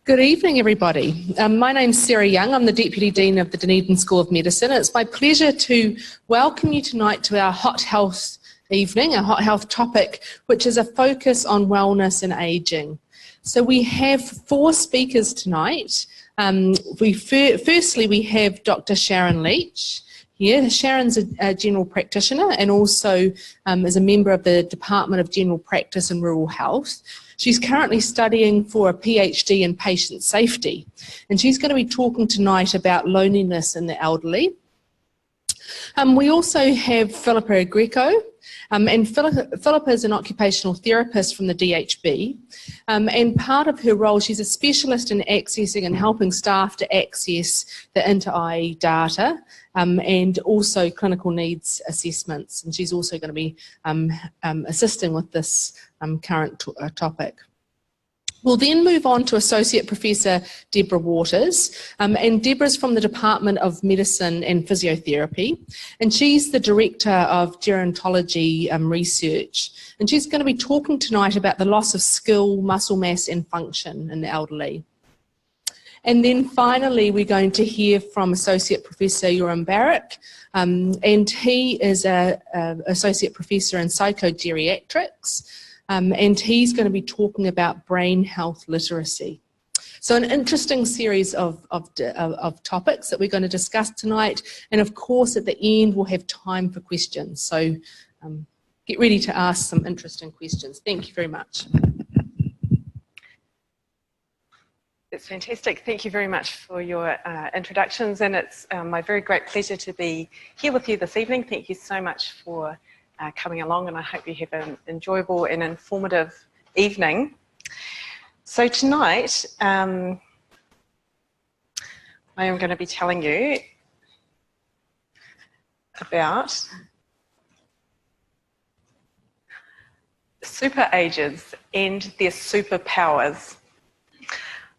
Good evening, everybody. My name's Sarah Young. I'm the Deputy Dean of the Dunedin School of Medicine. It's my pleasure to welcome you tonight to our Hot Health evening, a Hot Health topic, which is a focus on wellness and ageing. So we have 4 speakers tonight. Firstly, we have Dr. Sharon Leach here. Sharon's a general practitioner and also is a member of the Department of General Practice and Rural Health. She's currently studying for a PhD in patient safety, and she's going to be talking tonight about loneliness in the elderly. We also have Philippa Greco, and Philippa is an occupational therapist from the DHB, and part of her role, she's a specialist in accessing and helping staff to access the inter-IE data and also clinical needs assessments, and she's also going to be assisting with this current topic. We'll then move on to Associate Professor Deborah Waters, and Deborah's from the Department of Medicine and Physiotherapy, and she's the Director of Gerontology Research, and she's going to be talking tonight about the loss of skill, muscle mass and function in the elderly. And then finally we're going to hear from Associate Professor Yoram Barak, and he is an Associate Professor in Psychogeriatrics, and he's going to be talking about brain health literacy. So an interesting series of topics that we're going to discuss tonight, and of course at the end we'll have time for questions. So get ready to ask some interesting questions. Thank you very much. It's fantastic. Thank you very much for your introductions, and it's my very great pleasure to be here with you this evening. Thank you so much for coming along, and I hope you have an enjoyable and informative evening. So tonight, I am going to be telling you about super ages and their superpowers.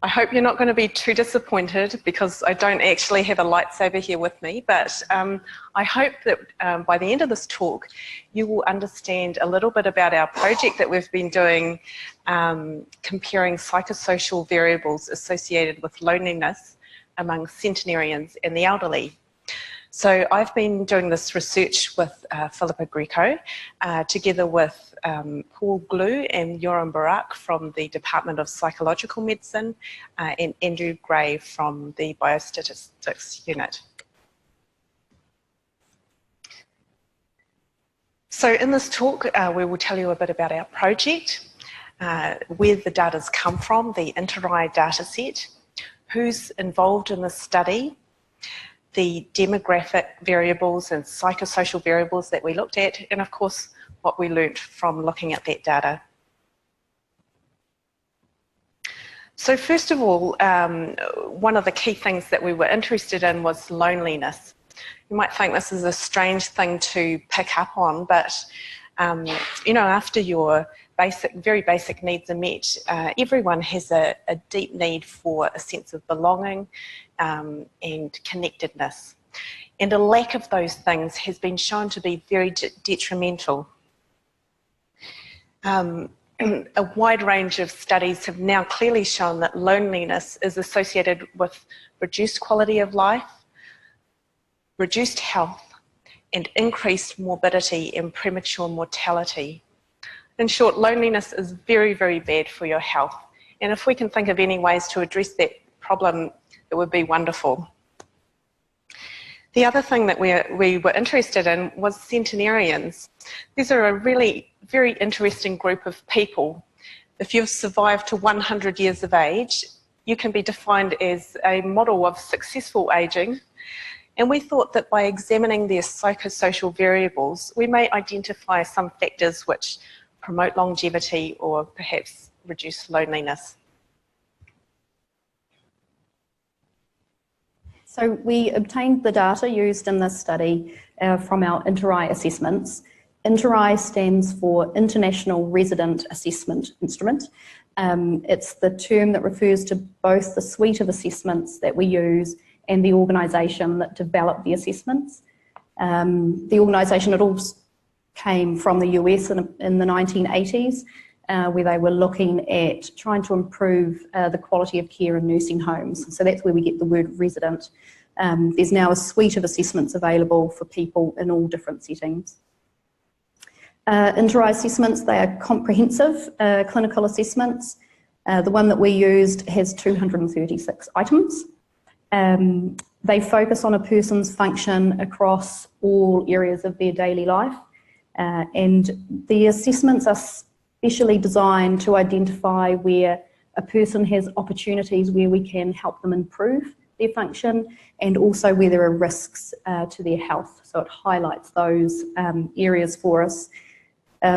I hope you're not going to be too disappointed because I don't actually have a lightsaber here with me, but I hope that by the end of this talk you will understand a little bit about our project that we've been doing, comparing psychosocial variables associated with loneliness among centenarians and the elderly. So I've been doing this research with Philippa Greco, together with Paul Glue and Yoram Barak from the Department of Psychological Medicine, and Andrew Gray from the Biostatistics Unit. So in this talk, we will tell you a bit about our project, where the data's come from, the inter-IE data set, who's involved in the study, the demographic variables and psychosocial variables that we looked at, and of course what we learnt from looking at that data. So first of all, one of the key things that we were interested in was loneliness. You might think this is a strange thing to pick up on, but you know, after your very basic needs are met, everyone has a deep need for a sense of belonging and connectedness. And a lack of those things has been shown to be very detrimental. A wide range of studies have now clearly shown that loneliness is associated with reduced quality of life, reduced health, and increased morbidity and premature mortality. In short, loneliness is very, very bad for your health. And if we can think of any ways to address that problem, it would be wonderful. The other thing that we were interested in was centenarians. These are a really very interesting group of people. If you've survived to 100 years of age, you can be defined as a model of successful ageing. And we thought that by examining their psychosocial variables, we may identify some factors which promote longevity or perhaps reduce loneliness. So we obtained the data used in this study from our inter-IE assessments. Inter-IE stands for International Resident Assessment Instrument. It's the term that refers to both the suite of assessments that we use and the organisation that developed the assessments. The organisation, it all came from the US in the 1980s, where they were looking at trying to improve the quality of care in nursing homes. So that's where we get the word resident. There's now a suite of assessments available for people in all different settings. Inter-eye assessments, they are comprehensive clinical assessments. The one that we used has 236 items. They focus on a person's function across all areas of their daily life, and the assessments are specially designed to identify where a person has opportunities where we can help them improve their function, and also where there are risks to their health. So it highlights those areas for us.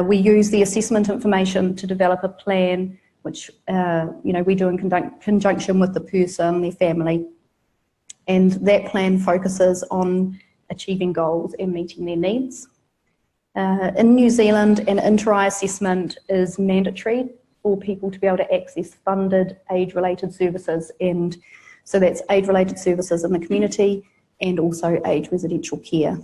We use the assessment information to develop a plan, which we do in conjunction with the person, their family, and that plan focuses on achieving goals and meeting their needs. In New Zealand, an inter-eye assessment is mandatory for people to be able to access funded age-related services, and so that's age-related services in the community and also age residential care.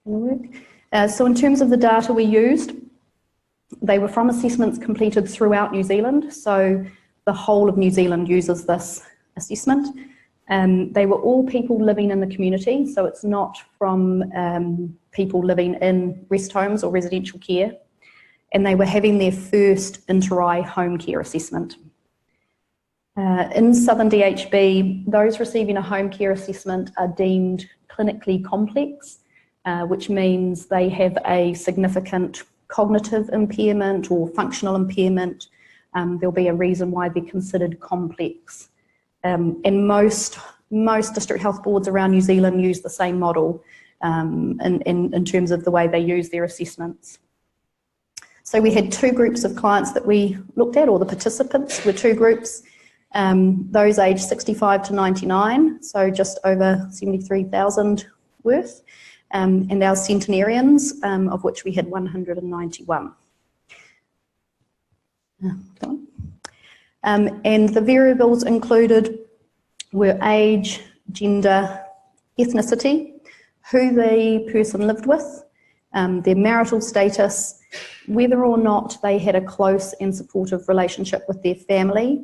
So in terms of the data we used, they were from assessments completed throughout New Zealand, so the whole of New Zealand uses this assessment. They were all people living in the community, so it's not from people living in rest homes or residential care, and they were having their first inter-eye home care assessment. In Southern DHB, those receiving a home care assessment are deemed clinically complex, which means they have a significant cognitive impairment or functional impairment. There'll be a reason why they're considered complex. And most district health boards around New Zealand use the same model in terms of the way they use their assessments. So we had two groups of clients that we looked at, or the participants were two groups. Those aged 65 to 99, so just over 73,000 worth, and our centenarians, of which we had 191. And the variables included were age, gender, ethnicity, who the person lived with, their marital status, whether or not they had a close and supportive relationship with their family,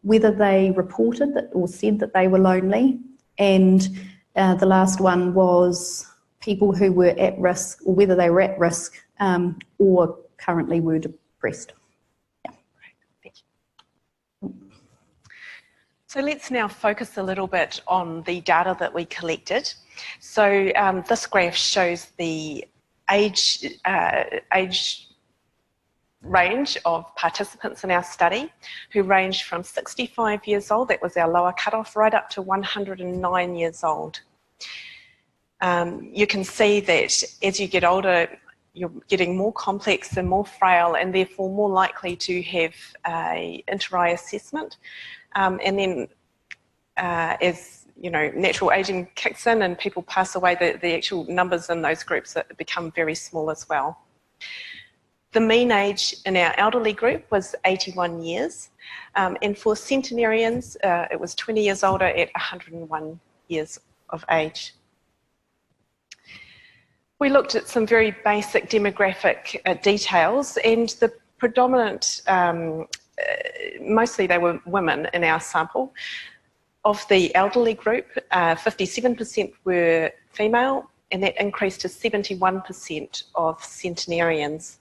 whether they reported that or said that they were lonely, and the last one was people who were at risk, or whether they were at risk or currently were depressed. Yeah. Thank you. So let's now focus a little bit on the data that we collected. So this graph shows the age range of participants in our study, who ranged from 65 years old, that was our lower cutoff, right up to 109 years old. You can see that as you get older, you're getting more complex and more frail, and therefore more likely to have an inter-eye assessment. And then as natural aging kicks in and people pass away, the actual numbers in those groups become very small as well. The mean age in our elderly group was 81 years, and for centenarians, it was 20 years older at 101 years of age. We looked at some very basic demographic details, and the predominant, mostly they were women in our sample. Of the elderly group, 57% were female, and that increased to 71% of centenarians.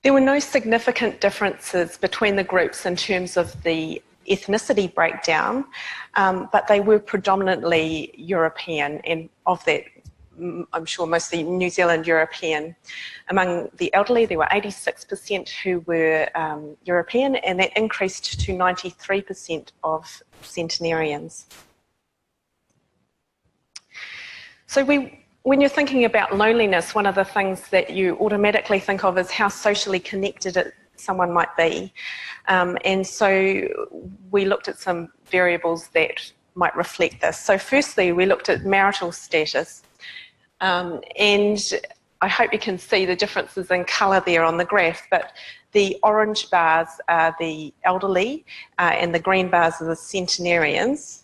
There were no significant differences between the groups in terms of the ethnicity breakdown, but they were predominantly European, and of that, I'm sure mostly New Zealand European. Among the elderly, there were 86% who were European, and that increased to 93% of centenarians. So when you're thinking about loneliness, one of the things that you automatically think of is how socially connected someone might be. And so we looked at some variables that might reflect this. So firstly, we looked at marital status. And I hope you can see the differences in colour there on the graph, but the orange bars are the elderly and the green bars are the centenarians.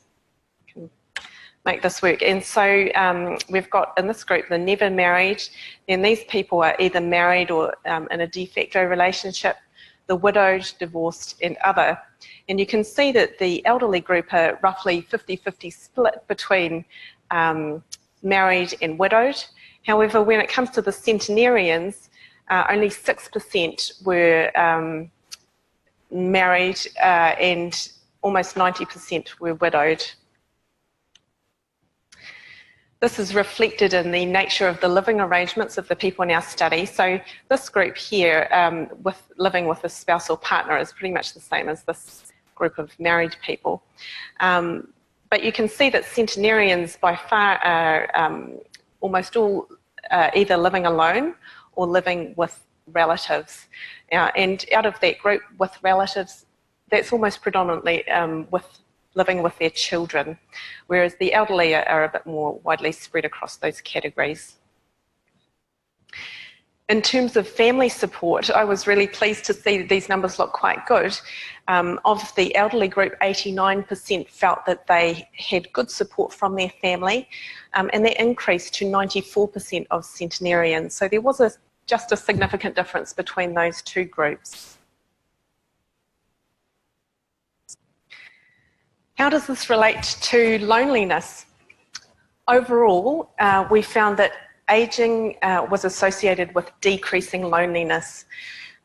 make this work. And so we've got in this group the never married, then these people are either married or in a de facto relationship, the widowed, divorced and other. And you can see that the elderly group are roughly 50-50 split between married and widowed. However, when it comes to the centenarians, only 6% were married and almost 90% were widowed. This is reflected in the nature of the living arrangements of the people in our study. So this group here, with living with a spouse or partner, is pretty much the same as this group of married people. But you can see that centenarians by far are almost all either living alone or living with relatives. And out of that group with relatives, that's almost predominantly living with their children, whereas the elderly are a bit more widely spread across those categories. In terms of family support, I was really pleased to see that these numbers look quite good. Of the elderly group, 89% felt that they had good support from their family, and that increased to 94% of centenarians. So there was just a significant difference between those two groups. How does this relate to loneliness? Overall, we found that ageing was associated with decreasing loneliness.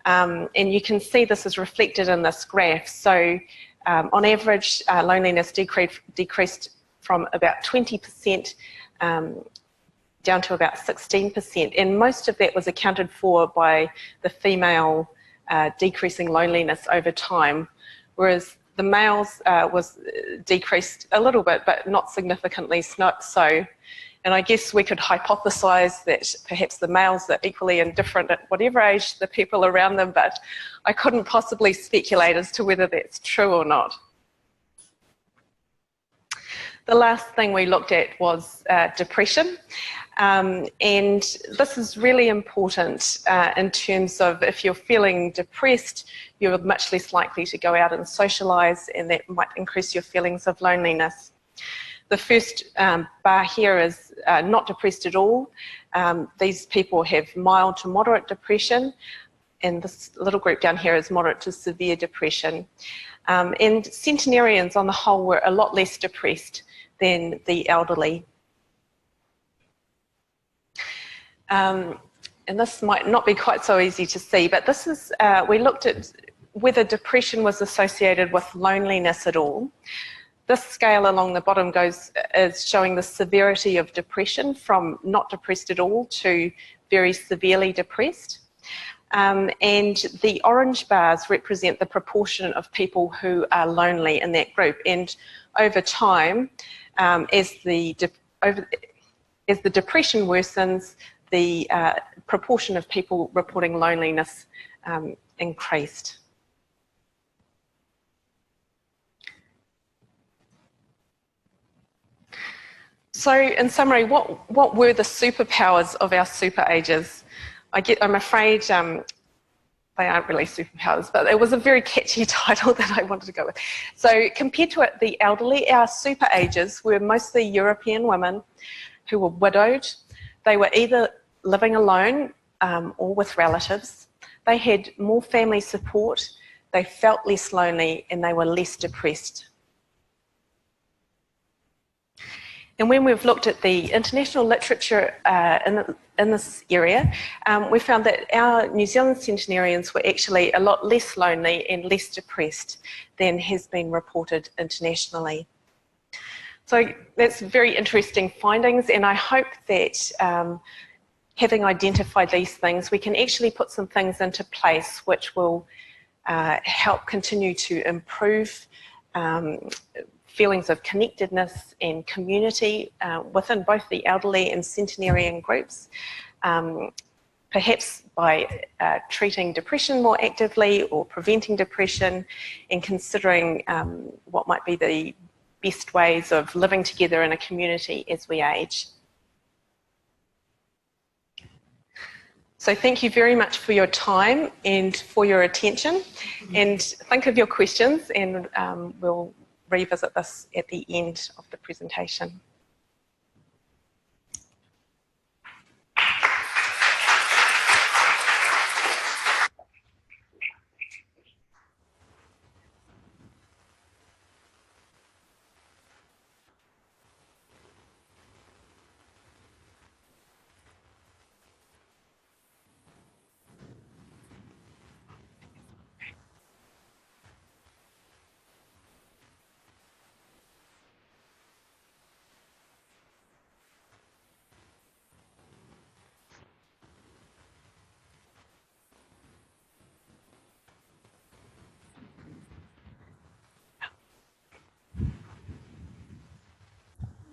And you can see this is reflected in this graph. So on average, loneliness decreased from about 20% down to about 16%. And most of that was accounted for by the female decreasing loneliness over time, whereas the males was decreased a little bit, but not significantly so. And I guess we could hypothesize that perhaps the males are equally indifferent at whatever age the people around them, but I couldn't possibly speculate as to whether that's true or not. The last thing we looked at was depression. And this is really important in terms of if you're feeling depressed, you're much less likely to go out and socialise, and that might increase your feelings of loneliness. The first bar here is not depressed at all. These people have mild to moderate depression, and this little group down here is moderate to severe depression. And centenarians on the whole were a lot less depressed than the elderly. And this might not be quite so easy to see, but this is, we looked at whether depression was associated with loneliness at all. This scale along the bottom is showing the severity of depression from not depressed at all to very severely depressed. And the orange bars represent the proportion of people who are lonely in that group. And over time, as the depression worsens, the proportion of people reporting loneliness increased. So in summary, what were the superpowers of our super ages? I'm afraid they aren't really superpowers, but it was a very catchy title that I wanted to go with. So compared to the elderly, our super ages were mostly European women who were widowed. They were either living alone or with relatives. They had more family support, they felt less lonely, and they were less depressed. And when we've looked at the international literature in this area, we found that our New Zealand centenarians were actually a lot less lonely and less depressed than has been reported internationally. So that's very interesting findings, and I hope that having identified these things, we can actually put some things into place which will help continue to improve feelings of connectedness and community within both the elderly and centenarian groups, perhaps by treating depression more actively or preventing depression, and considering what might be the best ways of living together in a community as we age. So thank you very much for your time and for your attention, and think of your questions, and we'll revisit this at the end of the presentation.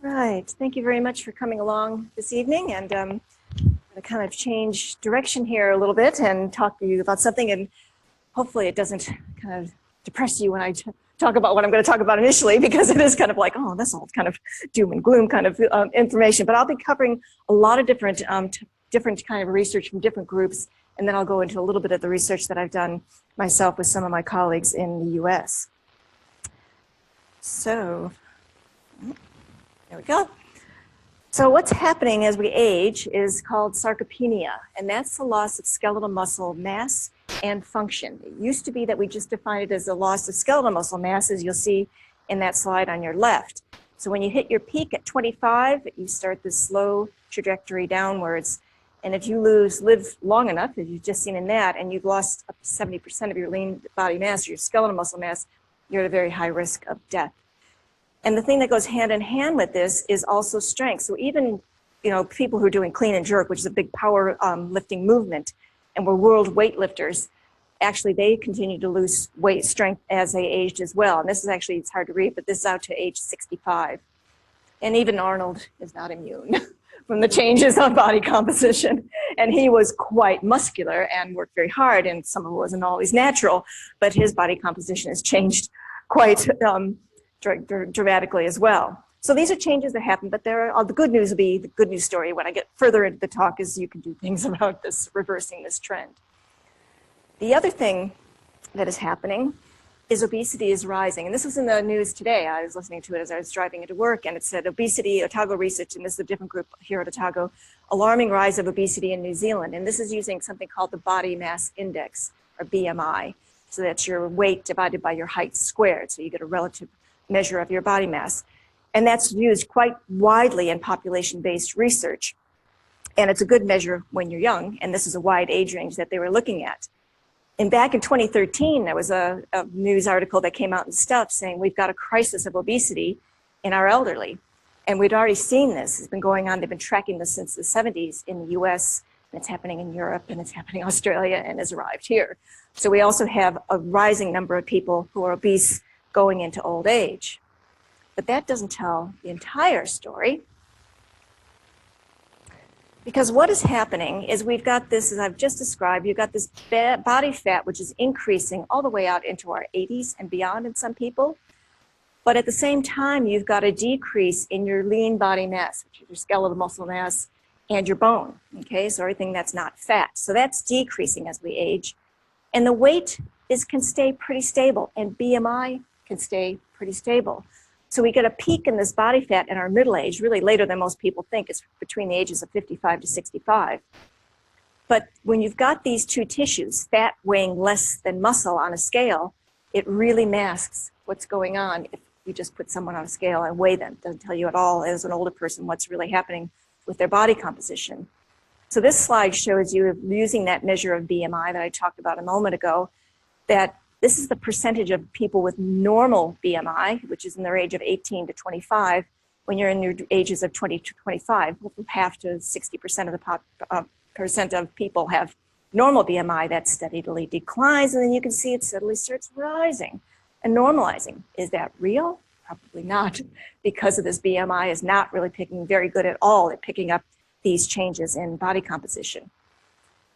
Right. Thank you very much for coming along this evening. And I'm going to kind of change direction here a little bit and talk to you about something. And hopefully it doesn't kind of depress you when I talk about what I'm going to talk about initially, because it is kind of like, oh, that's all kind of doom and gloom kind of information. But I'll be covering a lot of different kind of research from different groups. And then I'll go into a little bit of the research that I've done myself with some of my colleagues in the US. So there we go. So what's happening as we age is called sarcopenia, and that's the loss of skeletal muscle mass and function. It used to be that we just defined it as a loss of skeletal muscle mass, as you'll see in that slide on your left. So when you hit your peak at 25, you start this slow trajectory downwards. And if you live long enough, as you've just seen in that, and you've lost up to 70% of your lean body mass, or your skeletal muscle mass, you're at a very high risk of death. And the thing that goes hand in hand with this is also strength. So even, people who are doing clean and jerk, which is a big power lifting movement, and were world weightlifters, actually they continue to lose weight strength as they aged as well. And this is actually, it's hard to read, but this is out to age 65. And even Arnold is not immune from the changes on body composition. And he was quite muscular and worked very hard, and some of it wasn't always natural, but his body composition has changed quite dramatically as well. So these are changes that happen, but the good news will be, the good news story when I get further into the talk, is you can do things about this, reversing this trend. The other thing that is happening is obesity is rising. And this was in the news today. I was listening to it as I was driving into work, and it said obesity, Otago research, and this is a different group here at Otago, alarming rise of obesity in New Zealand. And this is using something called the body mass index, or BMI. So that's your weight divided by your height squared. So you get a relative measure of your body mass. And that's used quite widely in population-based research. And it's a good measure when you're young, and this is a wide age range that they were looking at. And back in 2013, there was a news article that came out in Stuff saying we've got a crisis of obesity in our elderly. And we'd already seen this. It's been going on. They've been tracking this since the 70s in the US, and it's happening in Europe, and it's happening in Australia, and has arrived here. So we also have a rising number of people who are obese going into old age. But that doesn't tell the entire story. Because what is happening is we've got this, as I've just described, you've got this body fat which is increasing all the way out into our 80s and beyond in some people. But at the same time, you've got a decrease in your lean body mass, which is your skeletal muscle mass, and your bone, okay? So everything that's not fat. So that's decreasing as we age. And the weight can stay pretty stable, and BMI can stay pretty stable. So we get a peak in this body fat in our middle age, really later than most people think. It's between the ages of 55 to 65. But when you've got these two tissues, fat weighing less than muscle on a scale, it really masks what's going on if you just put someone on a scale and weigh them. It doesn't tell you at all, as an older person, what's really happening with their body composition. So this slide shows you, using that measure of BMI that I talked about a moment ago, that this is the percentage of people with normal BMI, which is in their age of 18 to 25. When you're in your ages of 20 to 25, half to 60% of the percent of people have normal BMI. That steadily declines, and then you can see it steadily starts rising and normalizing. Is that real? Probably not, because of this BMI is not really picking very good at all at picking up these changes in body composition.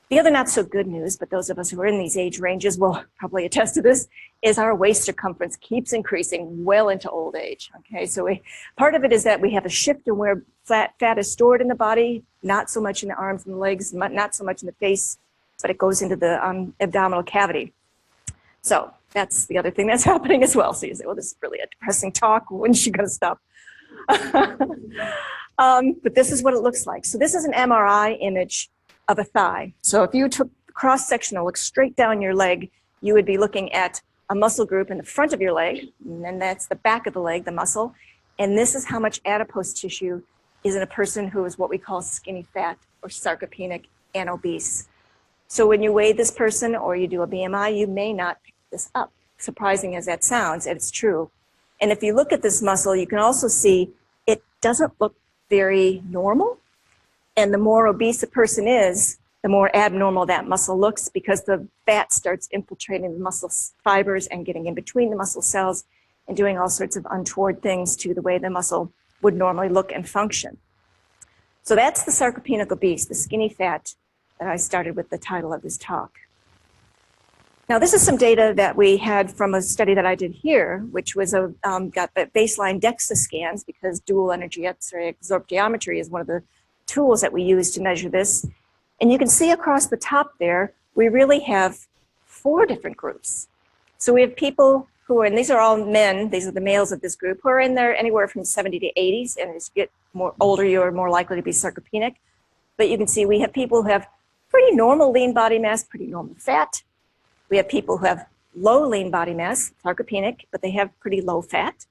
The other not so good news, but those of us who are in these age ranges will probably attest to this, is our waist circumference keeps increasing well into old age. Okay, so part of it is that we have a shift in where fat is stored in the body, not so much in the arms and the legs, not so much in the face, but it goes into the abdominal cavity. So that's the other thing that's happening as well. So you say, well, this is really a depressing talk. When's she going to stop? But this is what it looks like. So this is an MRI image of a thigh. So if you took cross-sectional, look straight down your leg, you would be looking at a muscle group in the front of your leg, and then that's the back of the leg, the muscle. And this is how much adipose tissue is in a person who is what we call skinny fat or sarcopenic and obese. So when you weigh this person or you do a BMI, you may not pick this up. Surprising as that sounds, it's true. And if you look at this muscle, you can also see it doesn't look very normal. And the more obese a person is, the more abnormal that muscle looks, because the fat starts infiltrating the muscle fibers and getting in between the muscle cells and doing all sorts of untoward things to the way the muscle would normally look and function. So that's the sarcopenic obese, the skinny fat that I started with the title of this talk. Now, this is some data that we had from a study that I did here, which was got the baseline DEXA scans, because dual energy X-ray absorptiometry is one of the tools that we use to measure this. And you can see across the top there, we really have 4 different groups. So we have people who are, and these are all men, these are the males of this group, who are in there anywhere from 70 to 80s, and as you get more older, you're more likely to be sarcopenic. But you can see we have people who have pretty normal lean body mass, pretty normal fat. We have people who have low lean body mass, sarcopenic, but they have pretty low fat.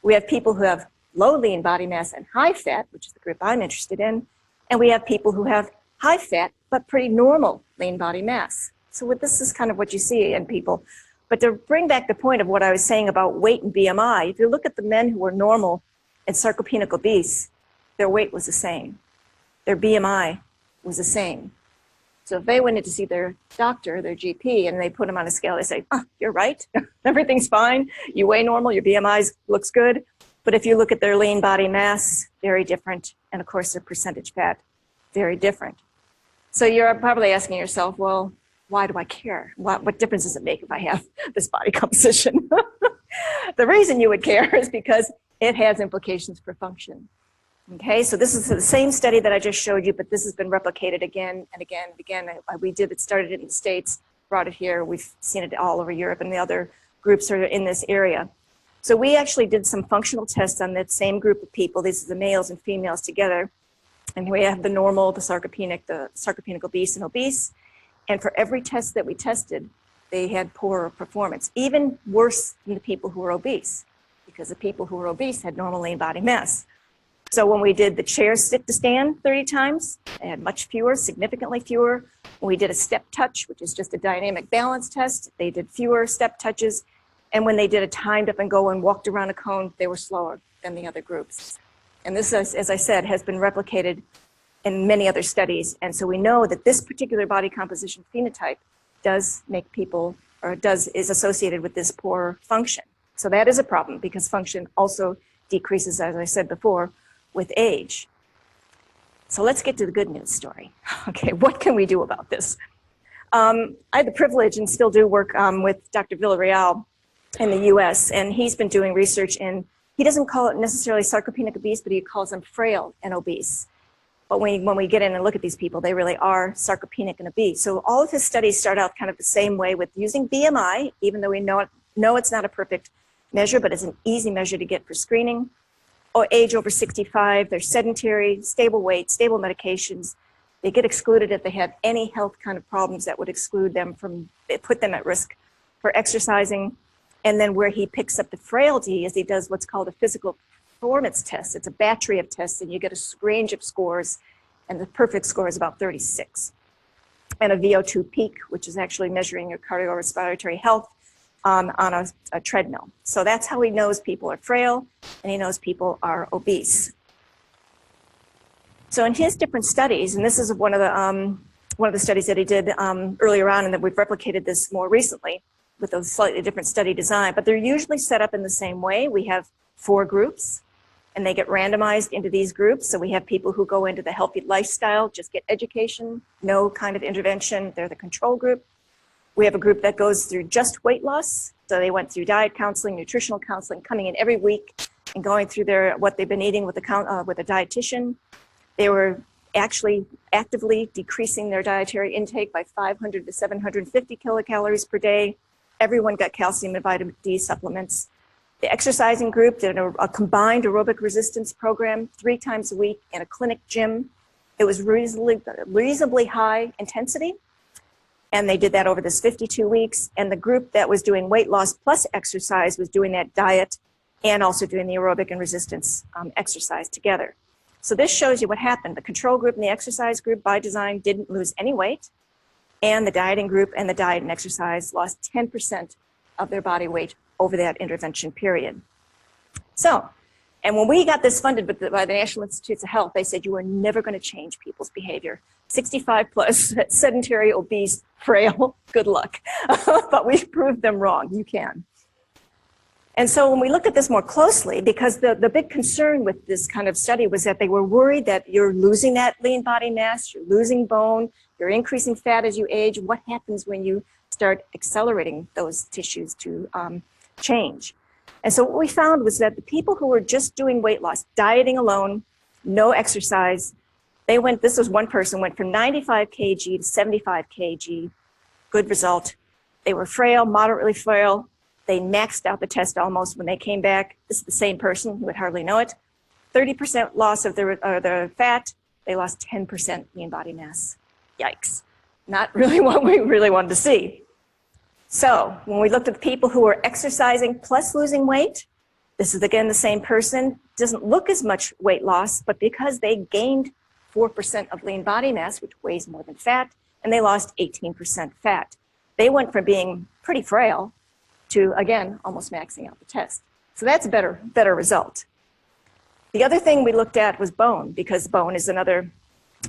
We have people who have low lean body mass and high fat, which is the group I'm interested in. And we have people who have high fat, but pretty normal lean body mass. So this is kind of what you see in people. But to bring back the point of what I was saying about weight and BMI, if you look at the men who were normal and sarcopenic obese, their weight was the same. Their BMI was the same. So if they went in to see their doctor, their GP, and they put them on a scale, they say, oh, you're right, everything's fine, you weigh normal, your BMI looks good. But if you look at their lean body mass, very different. And of course, their percentage fat, very different. So you're probably asking yourself, well, why do I care? What difference does it make if I have this body composition? The reason you would care is because it has implications for function. Okay, so this is the same study that I just showed you, but this has been replicated again and again and again. It started it in the States, brought it here. We've seen it all over Europe, and the other groups are in this area. So we actually did some functional tests on that same group of people. These are the males and females together. And we have the normal, the sarcopenic obese and obese. And for every test that we tested, they had poorer performance, even worse than the people who were obese, because the people who were obese had normal lean body mass. So when we did the chair sit to stand 30 times, they had much fewer, significantly fewer. When we did a step touch, which is just a dynamic balance test, they did fewer step touches. And when they did a timed up and go and walked around a cone, they were slower than the other groups. And this, as I said, has been replicated in many other studies. And so we know that this particular body composition phenotype does make people, or is associated with this poor function. So that is a problem, because function also decreases, as I said before, with age. So let's get to the good news story. Okay, what can we do about this? I had the privilege and still do work with Dr. Villarreal in the US, and he's been doing research in, he doesn't call it necessarily sarcopenic obese, but he calls them frail and obese. But when we get in and look at these people, they really are sarcopenic and obese. So all of his studies start out kind of the same way, with using BMI, even though we know it's not a perfect measure, but it's an easy measure to get for screening. Or age over 65, they're sedentary, stable weight, stable medications. They get excluded if they have any health kind of problems that would exclude them from, put them at risk for exercising. And then where he picks up the frailty is he does what's called a physical performance test. It's a battery of tests, and you get a range of scores, and the perfect score is about 36. And a VO2 peak, which is actually measuring your cardiorespiratory health on a treadmill. So that's how he knows people are frail, and he knows people are obese. So in his different studies, and this is one of the studies that he did earlier on, and that we've replicated this more recently with a slightly different study design, but they're usually set up in the same way. We have 4 groups, and they get randomized into these groups. So we have people who go into the healthy lifestyle, just get education, no kind of intervention. They're the control group. We have a group that goes through just weight loss. So they went through diet counseling, nutritional counseling, coming in every week and going through what they've been eating with a dietitian. They were actually actively decreasing their dietary intake by 500 to 750 kilocalories per day. Everyone got calcium and vitamin D supplements. The exercising group did a combined aerobic resistance program 3 times a week in a clinic gym. It was reasonably high intensity. And they did that over this 52 weeks. And the group that was doing weight loss plus exercise was doing that diet and also doing the aerobic and resistance exercise together. So this shows you what happened. The control group and the exercise group by design didn't lose any weight. And the dieting group and the diet and exercise lost 10% of their body weight over that intervention period. So, and when we got this funded by the National Institutes of Health, they said you are never going to change people's behavior. 65 plus, sedentary, obese, frail, good luck. But we've proved them wrong. You can. And so when we looked at this more closely, because the big concern with this kind of study was that they were worried that you're losing that lean body mass, you're losing bone, you're increasing fat as you age. What happens when you start accelerating those tissues to change? And so what we found was that the people who were just doing weight loss, dieting alone, no exercise, they went, this was one person, went from 95 kg to 75 kg, good result. They were frail, moderately frail. They maxed out the test almost when they came back. This is the same person, you would hardly know it. 30% loss of the fat, they lost 10% lean body mass. Yikes. Not really what we really wanted to see. So when we looked at the people who were exercising plus losing weight, this is again the same person, doesn't look as much weight loss, but because they gained 4% of lean body mass, which weighs more than fat, and they lost 18% fat. They went from being pretty frail to, again, almost maxing out the test. So that's a better result. The other thing we looked at was bone, because bone is another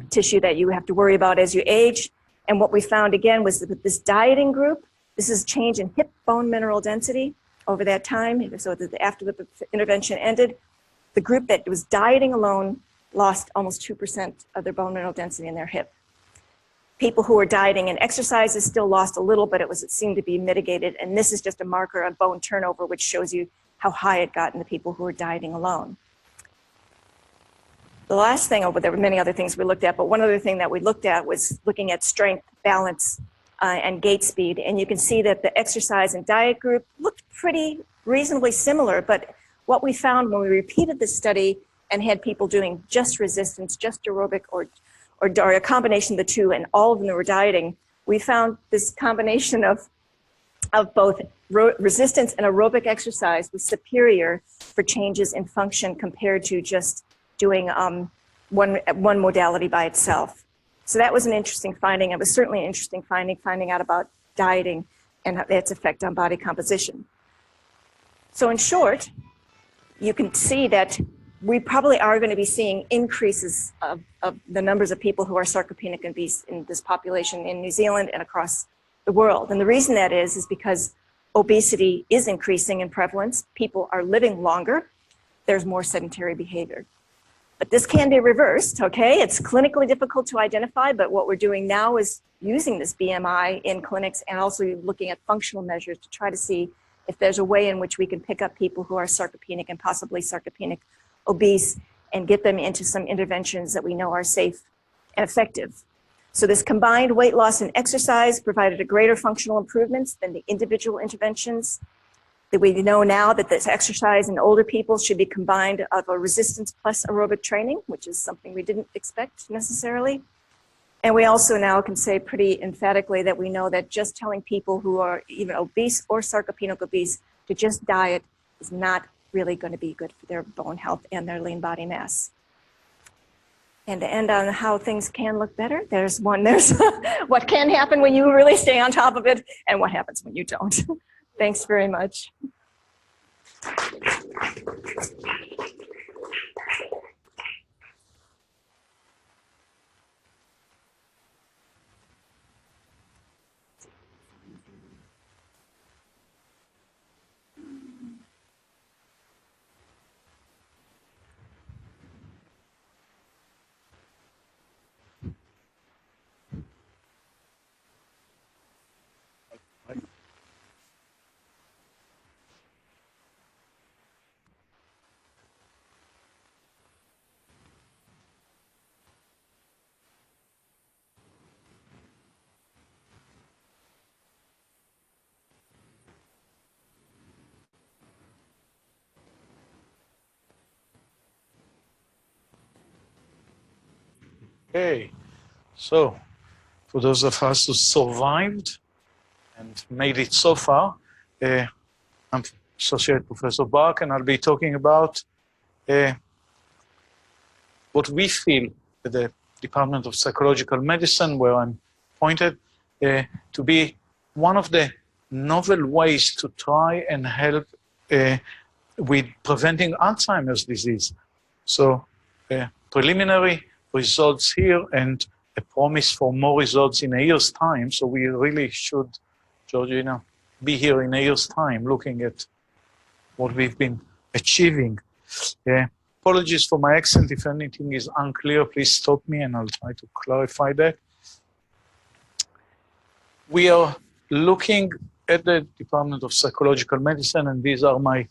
tissue that you have to worry about as you age. And what we found, again, was that this dieting group, this is change in hip bone mineral density over that time. So that after the intervention ended, the group that was dieting alone lost almost 2% of their bone mineral density in their hip. People who were dieting and exercises still lost a little, but it seemed to be mitigated. And this is just a marker of bone turnover, which shows you how high it got in the people who were dieting alone. The last thing, there were many other things we looked at, but one other thing that we looked at was looking at strength, balance, and gait speed. And you can see that the exercise and diet group looked pretty reasonably similar, but what we found when we repeated this study and had people doing just resistance, just aerobic, or a combination of the two, and all of them were dieting, we found this combination of both resistance and aerobic exercise was superior for changes in function compared to just doing one modality by itself. So that was an interesting finding. It was certainly an interesting finding out about dieting and its effect on body composition. So in short, you can see that we probably are going to be seeing increases of the numbers of people who are sarcopenic and obese in this population in New Zealand and across the world. And the reason that is because obesity is increasing in prevalence. People are living longer. There's more sedentary behavior. But this can be reversed, okay? It's clinically difficult to identify, but what we're doing now is using this BMI in clinics and also looking at functional measures to try to see if there's a way in which we can pick up people who are sarcopenic and possibly sarcopenic obese and get them into some interventions that we know are safe and effective. So this combined weight loss and exercise provided a greater functional improvements than the individual interventions. That we know now that this exercise in older people should be combined of a resistance plus aerobic training, which is something we didn't expect necessarily. And we also now can say pretty emphatically that we know that just telling people who are even obese or sarcopenic obese to just diet is not really going to be good for their bone health and their lean body mass. And to end on how things can look better, there's what can happen when you really stay on top of it and what happens when you don't. Thanks very much. Okay, so for those of us who survived and made it so far, I'm Associate Professor Bach, and I'll be talking about what we feel at the Department of Psychological Medicine, where I'm appointed, to be one of the novel ways to try and help with preventing Alzheimer's disease. So preliminary results here and a promise for more results in a year's time. So we really should, Georgina, be here in a year's time looking at what we've been achieving. Apologies for my accent. If anything is unclear, please stop me and I'll try to clarify that. We are looking at the Department of Psychological Medicine, and these are my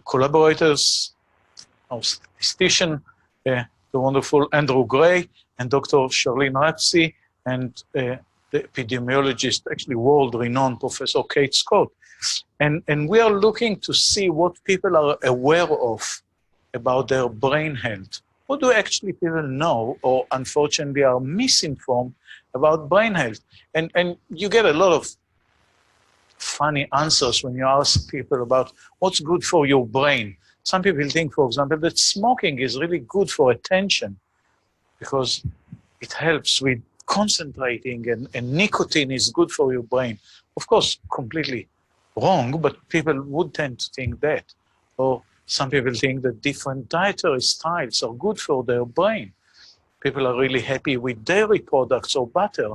collaborators, our statistician, the wonderful Andrew Gray, and Dr. Charlene Rapsy, and the epidemiologist, actually world-renowned Professor Kate Scott. And we are looking to see what people are aware of about their brain health. What do actually people know, or unfortunately are misinformed about brain health? And you get a lot of funny answers when you ask people about what's good for your brain. Some people think, for example, that smoking is really good for attention because it helps with concentrating, and nicotine is good for your brain. Of course, completely wrong, but people would tend to think that. Or some people think that different dietary styles are good for their brain. People are really happy with dairy products or butter,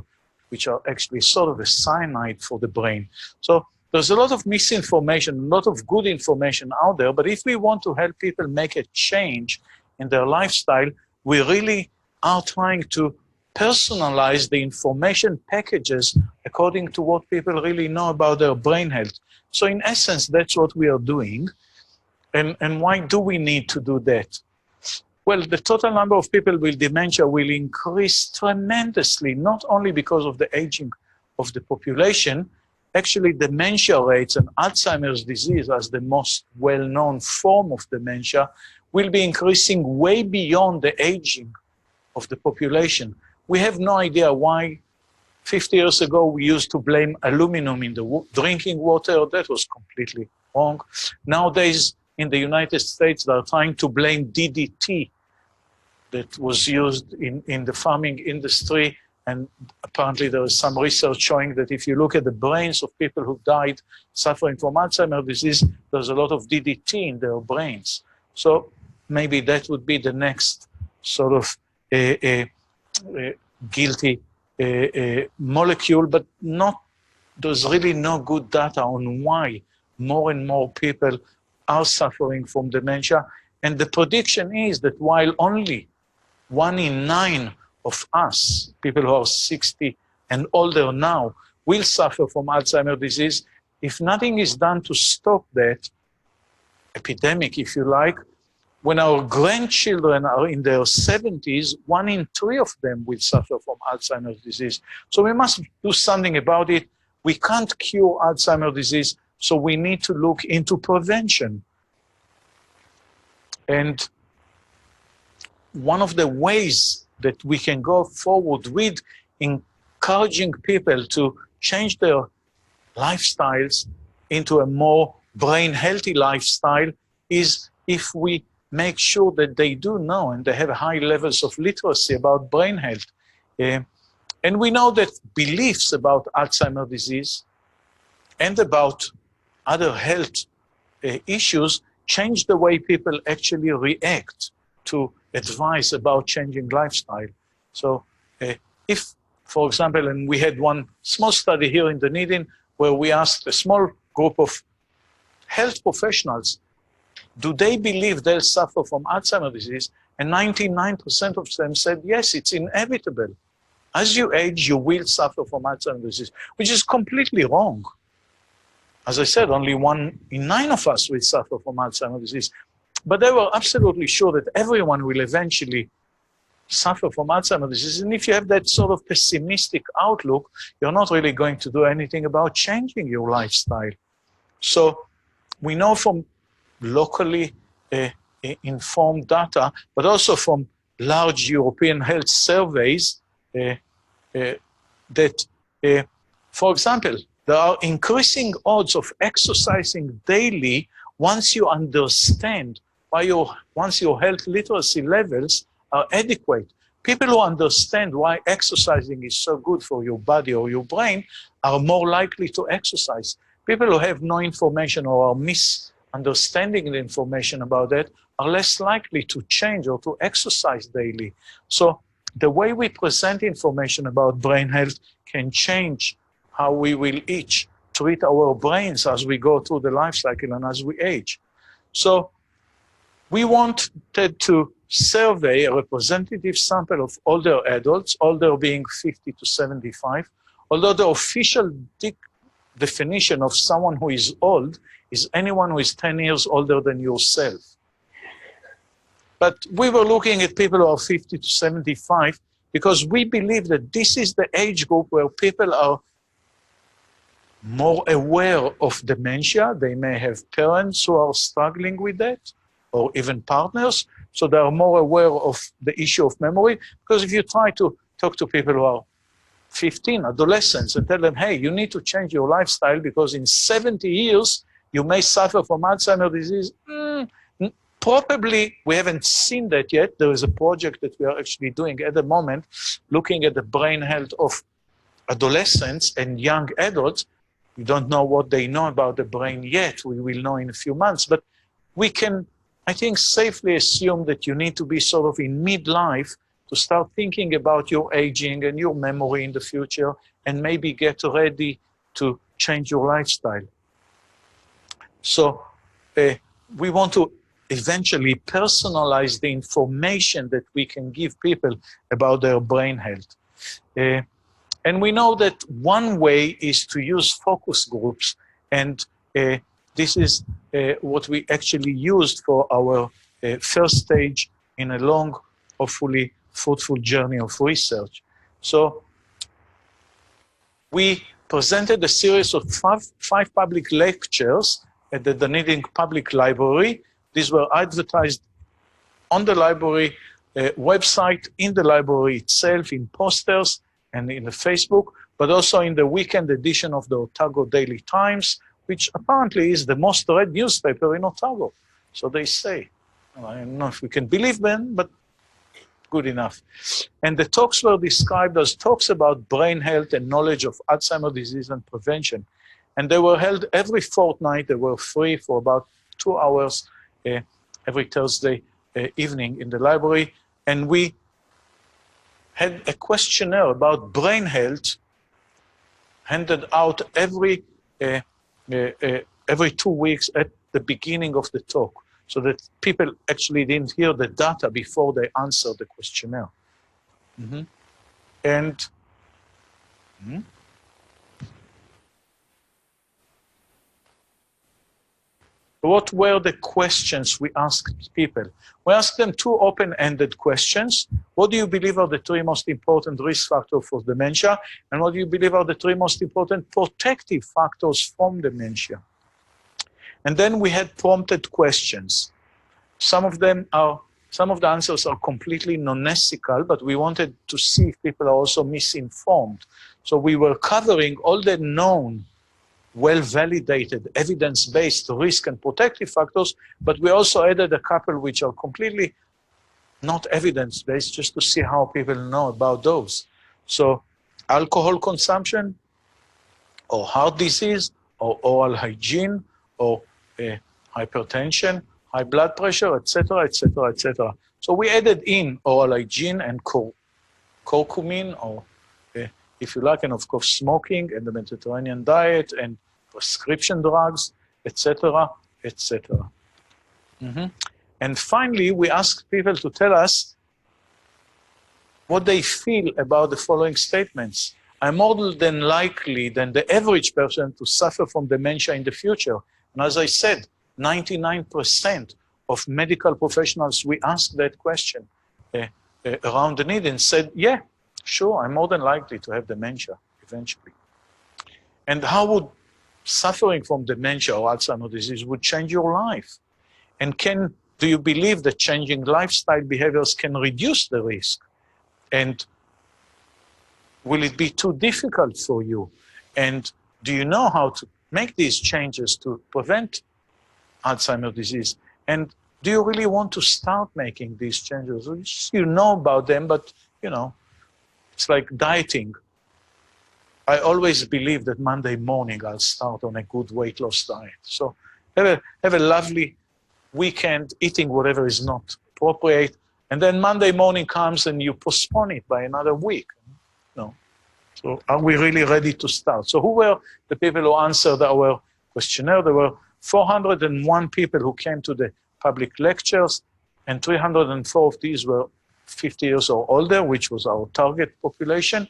which are actually sort of a cyanide for the brain. So there's a lot of misinformation, a lot of good information out there, but if we want to help people make a change in their lifestyle, we really are trying to personalize the information packages according to what people really know about their brain health. So in essence, that's what we are doing. And why do we need to do that? Well, the total number of people with dementia will increase tremendously, not only because of the aging of the population. Actually, dementia rates and Alzheimer's disease, as the most well-known form of dementia, will be increasing way beyond the aging of the population. We have no idea why 50 years ago we used to blame aluminum in the drinking water. That was completely wrong. Nowadays, in the United States, they are trying to blame DDT that was used in the farming industry. And apparently there is some research showing that if you look at the brains of people who died suffering from Alzheimer's disease, there's a lot of DDT in their brains. So maybe that would be the next sort of guilty molecule, but there's really no good data on why more and more people are suffering from dementia. And the prediction is that while only 1 in 9 of us, people who are 60 and older now, will suffer from Alzheimer's disease, if nothing is done to stop that epidemic, if you like, when our grandchildren are in their 70s, 1 in 3 of them will suffer from Alzheimer's disease. So we must do something about it. We can't cure Alzheimer's disease, so we need to look into prevention. And one of the ways that we can go forward with encouraging people to change their lifestyles into a more brain healthy lifestyle is if we make sure that they do know and they have high levels of literacy about brain health. And we know that beliefs about Alzheimer's disease and about other health issues change the way people actually react to advice about changing lifestyle. So if, for example, and we had one small study here in Dunedin where we asked a small group of health professionals, do they believe they'll suffer from Alzheimer's disease? And 99% of them said, yes, it's inevitable. As you age, you will suffer from Alzheimer's disease, which is completely wrong. As I said, only 1 in 9 of us will suffer from Alzheimer's disease. But they were absolutely sure that everyone will eventually suffer from Alzheimer's disease. And if you have that sort of pessimistic outlook, you're not really going to do anything about changing your lifestyle. So we know from locally informed data, but also from large European health surveys that, for example, there are increasing odds of exercising daily once you understand once your health literacy levels are adequate. People who understand why exercising is so good for your body or your brain are more likely to exercise. People who have no information or are misunderstanding the information about that are less likely to change or to exercise daily. So the way we present information about brain health can change how we will each treat our brains as we go through the life cycle and as we age. So we wanted to survey a representative sample of older adults, older being 50 to 75, although the official definition of someone who is old is anyone who is 10 years older than yourself. But we were looking at people who are 50 to 75 because we believe that this is the age group where people are more aware of dementia. They may have parents who are struggling with that, or even partners, so they are more aware of the issue of memory. Because if you try to talk to people who are 15, adolescents, and tell them, hey, you need to change your lifestyle because in 70 years, you may suffer from Alzheimer's disease. Probably we haven't seen that yet. There is a project that we are actually doing at the moment, looking at the brain health of adolescents and young adults. We don't know what they know about the brain yet. We will know in a few months. But we can, I think, safely assume that you need to be sort of in midlife to start thinking about your aging and your memory in the future, and maybe get ready to change your lifestyle. So we want to eventually personalize the information that we can give people about their brain health. And we know that one way is to use focus groups, and this is what we actually used for our first stage in a long, hopefully fruitful journey of research. So we presented a series of five public lectures at the Dunedin Public Library. These were advertised on the library website, in the library itself, in posters and in the Facebook, but also in the weekend edition of the Otago Daily Times, which apparently is the most read newspaper in Otago. So they say. I don't know if we can believe them, but good enough. And the talks were described as talks about brain health and knowledge of Alzheimer's disease and prevention. And they were held every fortnight. They were free for about 2 hours every Thursday evening in the library. And we had a questionnaire about brain health handed out every 2 weeks at the beginning of the talk, so that people actually didn't hear the data before they answered the questionnaire. And what were the questions we asked people? We asked them 2 open-ended questions. What do you believe are the 3 most important risk factors for dementia? And what do you believe are the 3 most important protective factors from dementia? And then we had prompted questions. Some of the answers are completely nonsensical, but we wanted to see if people are also misinformed. So we were covering all the known, well-validated, evidence-based risk and protective factors, but we also added a couple which are completely not evidence-based, just to see how people know about those. So alcohol consumption, or heart disease, or oral hygiene, or hypertension, high blood pressure, etc., etc., etc. So we added in oral hygiene and curcumin, or if you like, and of course smoking, and the Mediterranean diet, and prescription drugs, etc., etc. And finally, we asked people to tell us what they feel about the following statements. I'm more than likely than the average person to suffer from dementia in the future. And as I said, 99% of medical professionals we asked that question around Dunedin said, yeah, sure, I'm more than likely to have dementia eventually. And how would suffering from dementia or Alzheimer's disease would change your life? And do you believe that changing lifestyle behaviors can reduce the risk? And will it be too difficult for you? And do you know how to make these changes to prevent Alzheimer's disease? And do you really want to start making these changes? You know about them, but you know, it's like dieting. I always believe that Monday morning I'll start on a good weight loss diet. So have a lovely weekend eating whatever is not appropriate, and then Monday morning comes and you postpone it by another week. No. So are we really ready to start? So who were the people who answered our questionnaire? There were 401 people who came to the public lectures, and 304 of these were 50 years or older, which was our target population.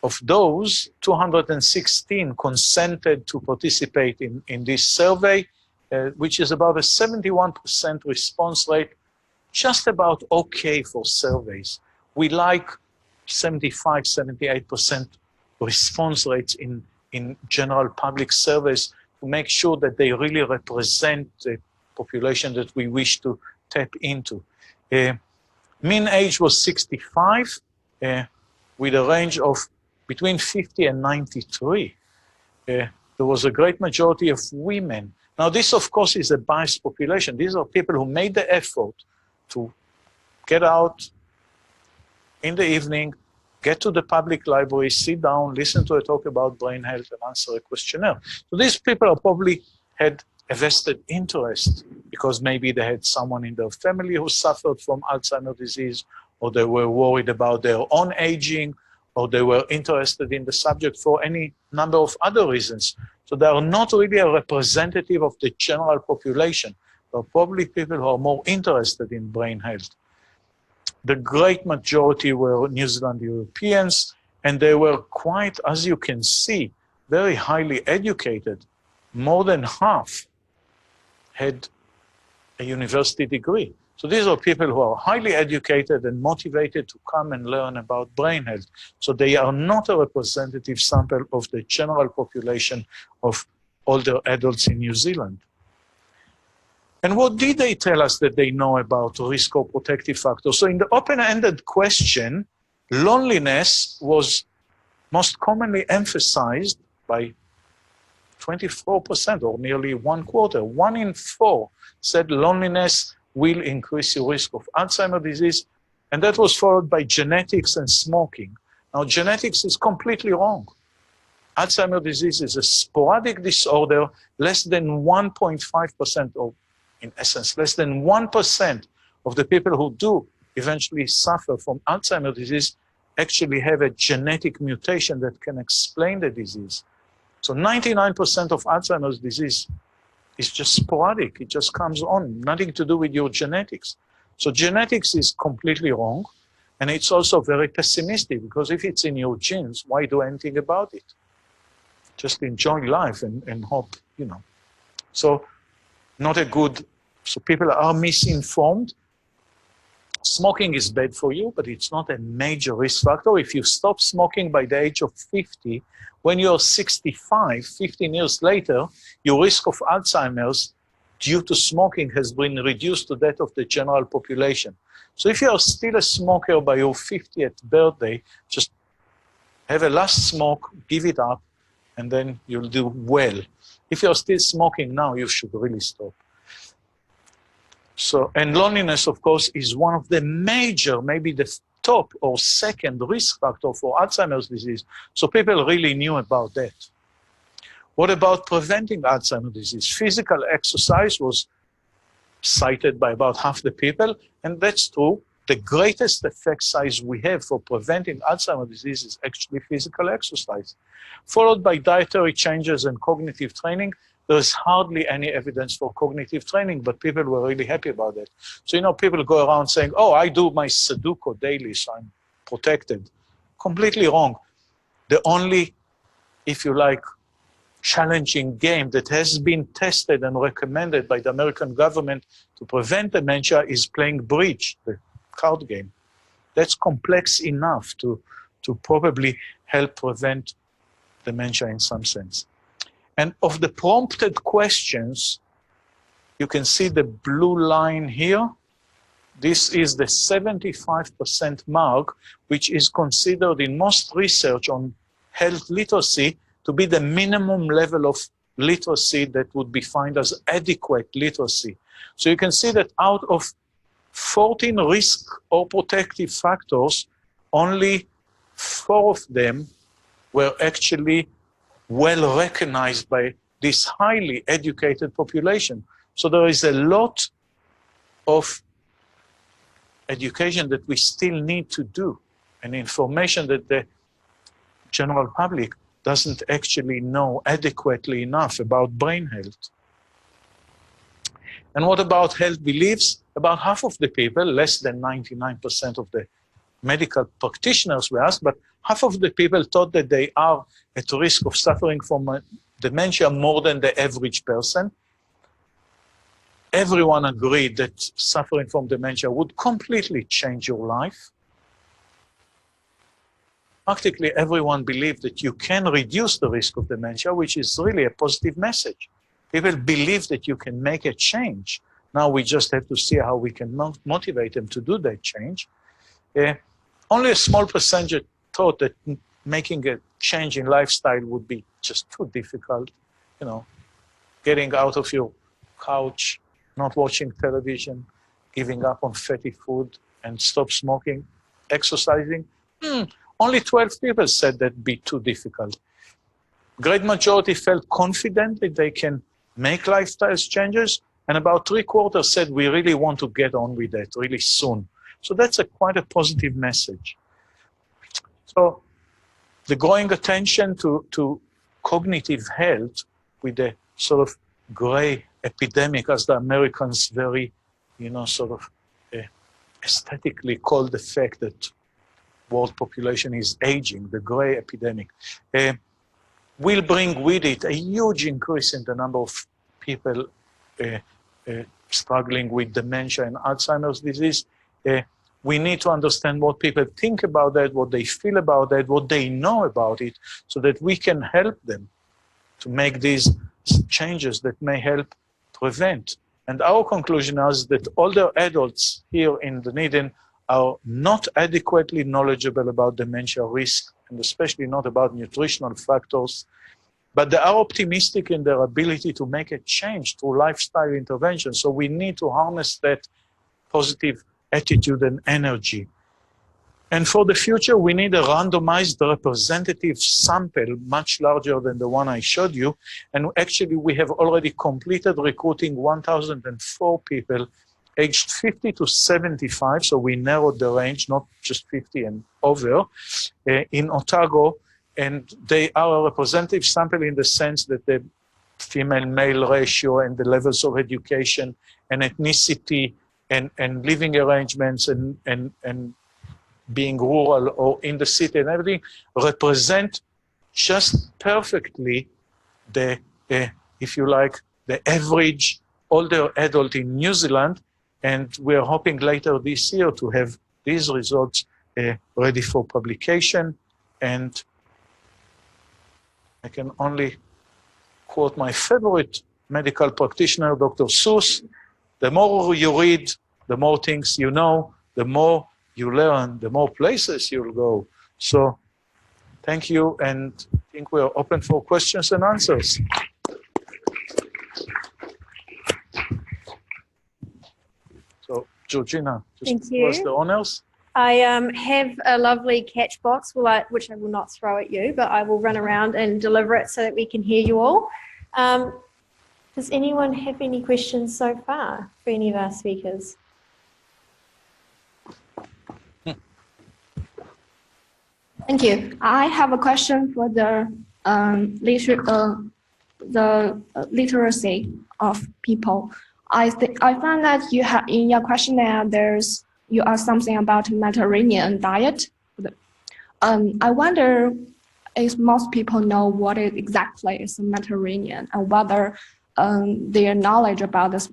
Of those, 216 consented to participate in this survey, which is about a 71% response rate, just about okay for surveys. We like 75, 78% response rates in general public surveys to make sure that they really represent the population that we wish to tap into. Mean age was 65, with a range of between 50 and 93. There was a great majority of women. Now this, of course, is a biased population. These are people who made the effort to get out in the evening, get to the public library, sit down, listen to a talk about brain health, and answer a questionnaire. So these people probably had a vested interest because maybe they had someone in their family who suffered from Alzheimer's disease, or they were worried about their own aging, or they were interested in the subject for any number of other reasons. So they are not really a representative of the general population. They're probably people who are more interested in brain health. The great majority were New Zealand Europeans, and they were quite, as you can see, very highly educated. More than half had a university degree. So these are people who are highly educated and motivated to come and learn about brain health. So they are not a representative sample of the general population of older adults in New Zealand. And what did they tell us that they know about risk or protective factors? So in the open-ended question, loneliness was most commonly emphasized by 24%, or nearly 1/4. 1 in 4 said loneliness will increase your risk of Alzheimer's disease, and that was followed by genetics and smoking. Now, genetics is completely wrong. Alzheimer's disease is a sporadic disorder. Less than 1.5%, or in essence, less than 1% of the people who do eventually suffer from Alzheimer's disease actually have a genetic mutation that can explain the disease. So 99% of Alzheimer's disease is just sporadic. It just comes on, nothing to do with your genetics. So genetics is completely wrong. And it's also very pessimistic, because if it's in your genes, why do anything about it? Just enjoy life and hope, you know. So not a good, so people are misinformed. Smoking is bad for you, but it's not a major risk factor. If you stop smoking by the age of 50, when you're 65, 15 years later, your risk of Alzheimer's due to smoking has been reduced to that of the general population. So if you're still a smoker by your 50th birthday, just have a last smoke, give it up, and then you'll do well. If you're still smoking now, you should really stop. So, and loneliness, of course, is one of the major, maybe the top or second risk factor for Alzheimer's disease. So people really knew about that. What about preventing Alzheimer's disease? Physical exercise was cited by about half the people, and that's true. The greatest effect size we have for preventing Alzheimer's disease is actually physical exercise, followed by dietary changes and cognitive training. There is hardly any evidence for cognitive training, but people were really happy about that. So, you know, people go around saying, oh, I do my Sudoku daily, so I'm protected. Completely wrong. The only, if you like, challenging game that has been tested and recommended by the American government to prevent dementia is playing bridge, the card game. That's complex enough to probably help prevent dementia in some sense. And of the prompted questions, you can see the blue line here. This is the 75% mark, which is considered in most research on health literacy to be the minimum level of literacy that would be defined as adequate literacy. So you can see that out of 14 risk or protective factors, only 4 of them were actually well recognized by this highly educated population. So there is a lot of education that we still need to do, and information that the general public doesn't actually know adequately enough about brain health. And what about health beliefs? About half of the people, less than 99% of the medical practitioners we asked, but half of the people thought that they are at risk of suffering from dementia more than the average person. Everyone agreed that suffering from dementia would completely change your life. Practically everyone believed that you can reduce the risk of dementia, which is really a positive message. People believe that you can make a change. Now we just have to see how we can motivate them to do that change. Only a small percentage thought that making a change in lifestyle would be just too difficult. You know, getting out of your couch, not watching television, giving up on fatty food and stop smoking, exercising. Only 12 people said that'd be too difficult. Great majority felt confident that they can make lifestyle changes, and about 3/4 said we really want to get on with that really soon. So that's quite a positive message. So the growing attention to cognitive health with the sort of gray epidemic, as the Americans very, sort of aesthetically call the fact that world population is aging, the gray epidemic, will bring with it a huge increase in the number of people struggling with dementia and Alzheimer's disease. We need to understand what people think about that, what they feel about that, what they know about it, so that we can help them to make these changes that may help prevent. And our conclusion is that older adults here in Dunedin are not adequately knowledgeable about dementia risk, and especially not about nutritional factors, but they are optimistic in their ability to make a change through lifestyle intervention. So we need to harness that positive attitude and energy. And for the future, we need a randomized representative sample, much larger than the one I showed you. And actually, we have already completed recruiting 1,004 people aged 50 to 75. So we narrowed the range, not just 50 and over, in Otago. And they are a representative sample in the sense that the female-male ratio and the levels of education and ethnicity and living arrangements and being rural or in the city and everything represent just perfectly the, if you like, the average older adult in New Zealand. And we're hoping later this year to have these results ready for publication. And I can only quote my favorite medical practitioner, Dr. Seuss: the more you read, the more things you know, the more you learn, the more places you'll go. So thank you, and I think we're open for questions and answers. So Georgina, just give us the honors. I have a lovely catch box, which I will not throw at you, but I will run around and deliver it so that we can hear you all. Does anyone have any questions so far for any of our speakers? Thank you. I have a question for the literacy of people. I found that you have in your questionnaire you asked something about Mediterranean diet. I wonder if most people know what it exactly is Mediterranean, and whether their knowledge about this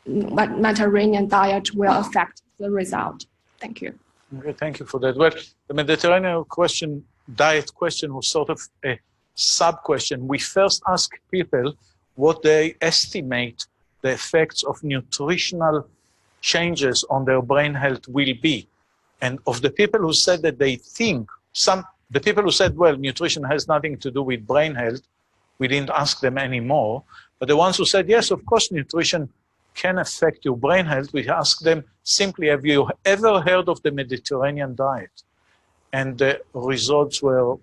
Mediterranean diet will affect the result. Thank you. Okay, thank you for that. Well, the Mediterranean diet question was sort of a sub-question. We first ask people what they estimate the effects of nutritional changes on their brain health will be. And of the people who said that they think, the people who said, well, nutrition has nothing to do with brain health, we didn't ask them anymore. But the ones who said, yes, of course, nutrition can affect your brain health, we ask them simply, have you ever heard of the Mediterranean diet? And the results were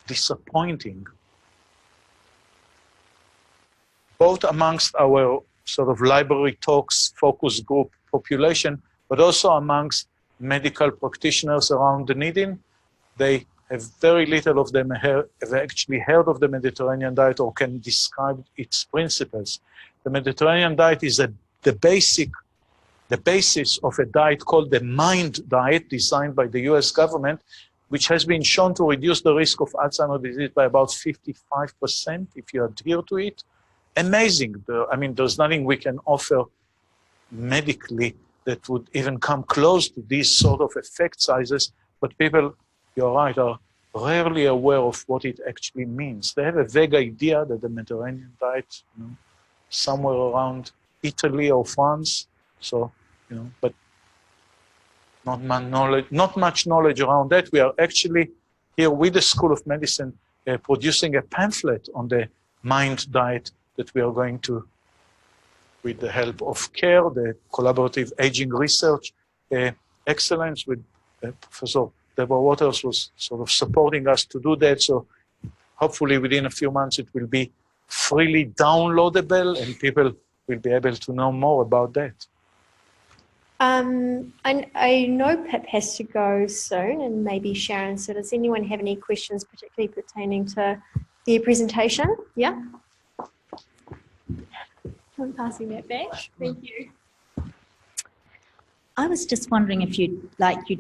disappointing. Both amongst our sort of library talks focus group population, but also amongst medical practitioners around Dunedin. They have very little of them have actually heard of the Mediterranean diet or can describe its principles. The Mediterranean diet is the basis of a diet called the MIND diet, designed by the US government, which has been shown to reduce the risk of Alzheimer's disease by about 55% if you adhere to it. Amazing. I mean, there's nothing we can offer medically that would even come close to these sort of effect sizes, but people, you're right, are rarely aware of what it actually means. They have a vague idea that the Mediterranean diet, somewhere around Italy or France, so, but not much knowledge around that. We are actually here with the School of Medicine producing a pamphlet on the MIND diet that we are going to, with the help of CARE, the Collaborative Aging Research Excellence, with Professor Deborah Waters was sort of supporting us to do that. So hopefully within a few months it will be freely downloadable and people will be able to know more about that. I know Pip has to go soon, and maybe Sharon. So does anyone have any questions particularly pertaining to their presentation? Yeah? I'm passing that back. Thank you. I was just wondering if you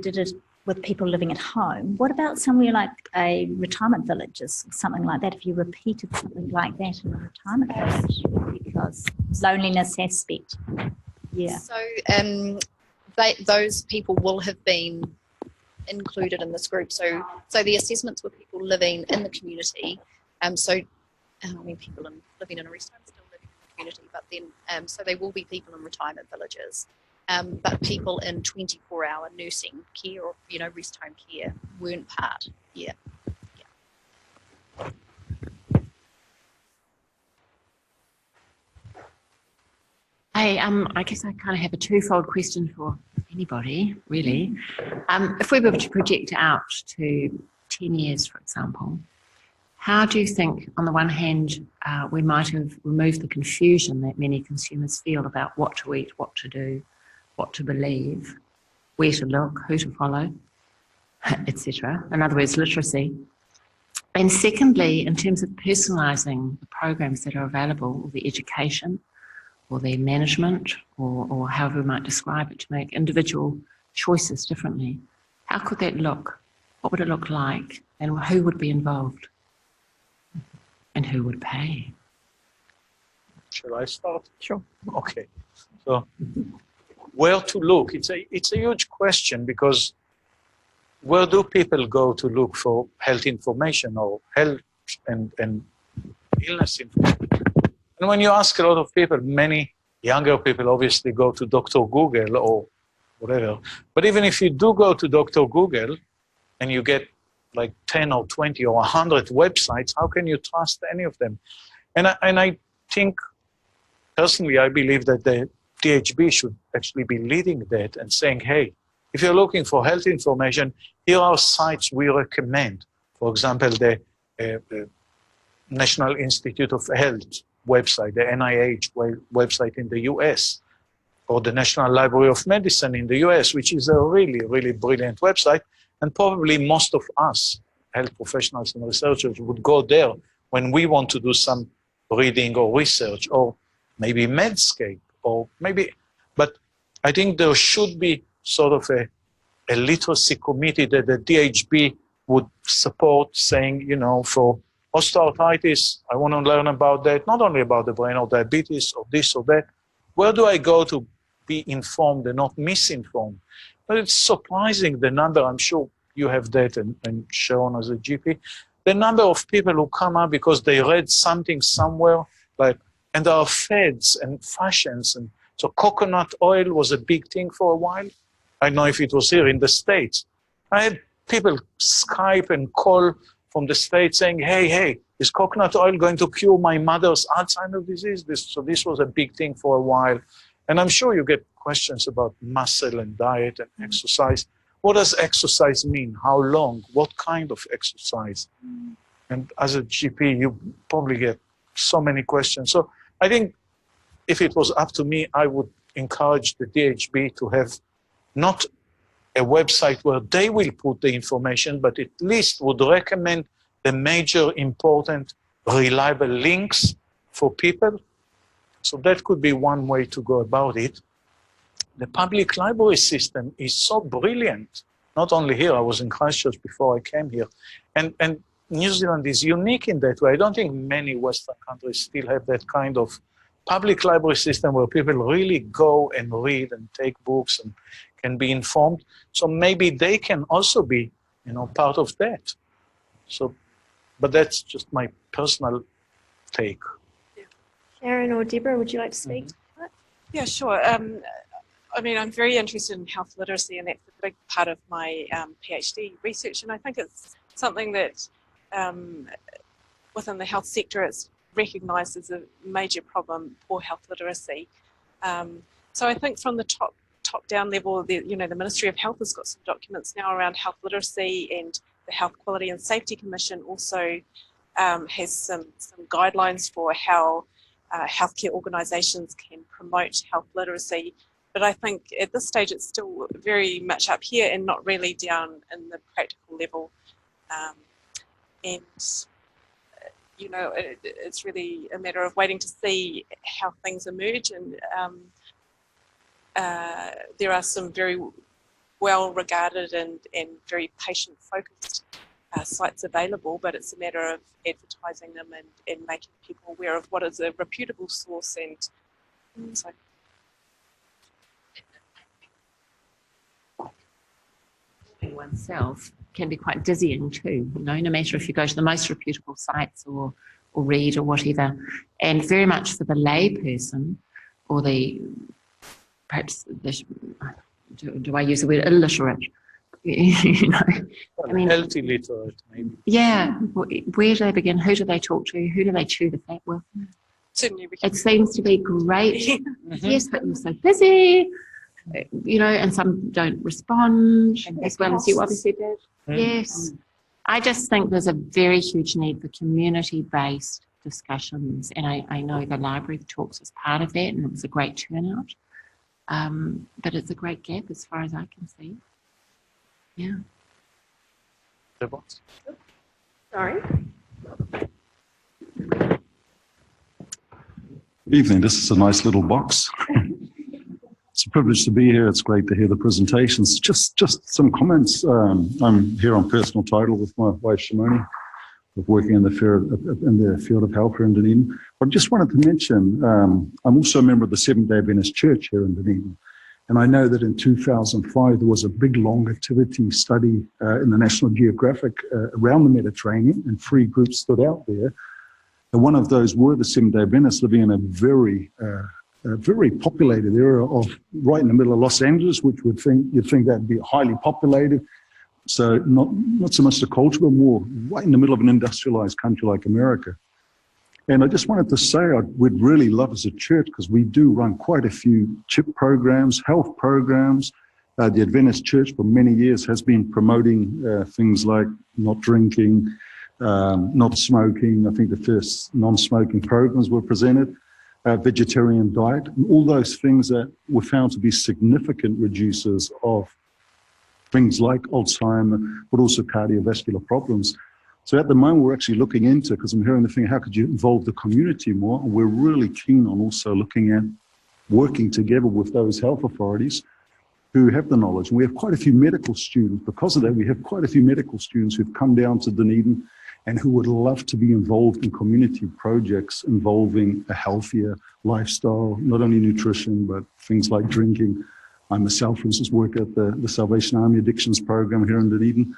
did it with people living at home. What about somewhere like a retirement village or something like that, if you repeated something like that in a retirement village? Because loneliness aspect. Yeah. So those people will have been included in this group. So the assessments were people living in the community. People living in a rest home still living in the community, but then so they will be people in retirement villages. But people in 24-hour nursing care or rest home care weren't part. Yeah. Hey, I guess I kind of have a twofold question for anybody, really. If we were to project out to 10 years, for example, how do you think, on the one hand, we might have removed the confusion that many consumers feel about what to eat, what to do, what to believe, where to look, who to follow, etc. In other words, literacy. And secondly, in terms of personalising the programs that are available, or the education, or their management, or however we might describe it, to make individual choices differently. How could that look? What would it look like? And who would be involved? And who would pay? Shall I start? Sure. Okay. So, where to look? It's a huge question, because where do people go to look for health information or health and illness information? And when you ask a lot of people, many younger people obviously go to Dr. Google or whatever. But even if you do go to Dr. Google and you get like 10 or 20 or 100 websites, how can you trust any of them? And I think, personally, I believe that the DHB should actually be leading that and saying, hey, if you're looking for health information, here are sites we recommend. For example, the National Institute of Health website, the NIH website in the US, or the National Library of Medicine in the US, which is a really, really brilliant website. And probably most of us, health professionals and researchers, would go there when we want to do some reading or research, or maybe Medscape, or maybe, but I think there should be sort of a literacy committee that the DHB would support, saying, for osteoarthritis, I want to learn about that, not only about the brain or diabetes or this or that. Where do I go to be informed and not misinformed? But it's surprising the number, I'm sure you have that and Sharon as a GP, the number of people who come up because they read something somewhere, and there are fads and fashions. And so coconut oil was a big thing for a while. I don't know if it was here in the States. I had people Skype and call from the States saying, hey, is coconut oil going to cure my mother's Alzheimer's disease? So this was a big thing for a while. And I'm sure you get questions about muscle and diet and exercise. What does exercise mean? How long? What kind of exercise? And as a GP, you probably get so many questions. So I think if it was up to me, I would encourage the DHB to have not a website where they will put the information, but at least would recommend the major important reliable links for people. So that could be one way to go about it. The public library system is so brilliant. Not only here, I was in Christchurch before I came here. And New Zealand is unique in that way. I don't think many Western countries still have that kind of public library system where people really go and read and take books and can be informed. So maybe they can also be, part of that. So, but that's just my personal take. Sharon or Deborah, would you like to speak? Yeah, sure. I mean, I'm very interested in health literacy, and that's a big part of my PhD research. And I think it's something that within the health sector, it's recognised as a major problem, poor health literacy. So I think from the top-down level, the Ministry of Health has got some documents now around health literacy, and the Health Quality and Safety Commission also has some guidelines for how healthcare organisations can promote health literacy. But I think at this stage it's still very much up here and not really down in the practical level. It's really a matter of waiting to see how things emerge. And there are some very well regarded and very patient focused sites available, but it's a matter of advertising them and making people aware of what is a reputable source. And so oneself can be quite dizzying too, no matter if you go to the most reputable sites or read or whatever. And very much for the lay person or do I use the word illiterate? Healthy literate, maybe. Yeah, where do they begin? Who do they talk to? Who do they chew the fat with? It seems to be great. Yes, but you're so busy. And some don't respond as well as you obviously did. Yes. I just think there's a very huge need for community-based discussions, and I know the library talks as part of that, and it was a great turnout. But it's a great gap as far as I can see. Yeah. Sorry. Evening, this is a nice little box. It's a privilege to be here. It's great to hear the presentations. Just some comments. I'm here on personal title with my wife Shimoni, working in the field of health here in Dunedin. But I just wanted to mention, I'm also a member of the Seventh-day Adventist Church here in Dunedin. And I know that in 2005, there was a big longevity study in the National Geographic around the Mediterranean, and 3 groups stood out there. And one of those were the Seventh-day Adventists living in a very populated area of right in the middle of Los Angeles, which you'd think that'd be highly populated. So not so much the culture, but more right in the middle of an industrialized country like America. And I just wanted to say we'd really love as a church, because we do run quite a few CHIP programs, health programs. The Adventist Church for many years has been promoting things like not drinking, not smoking. I think the first non-smoking programs were presented. Vegetarian diet, and all those things that were found to be significant reducers of things like Alzheimer's, but also cardiovascular problems. So at the moment, we're actually looking into, because I'm hearing the thing, how could you involve the community more? And we're really keen on also looking at working together with those health authorities who have the knowledge. And we have quite a few medical students. Because of that, we have quite a few medical students who've come down to Dunedin and who would love to be involved in community projects involving a healthier lifestyle, not only nutrition, but things like drinking. I myself, for instance, work at the Salvation Army Addictions Program here in Dunedin.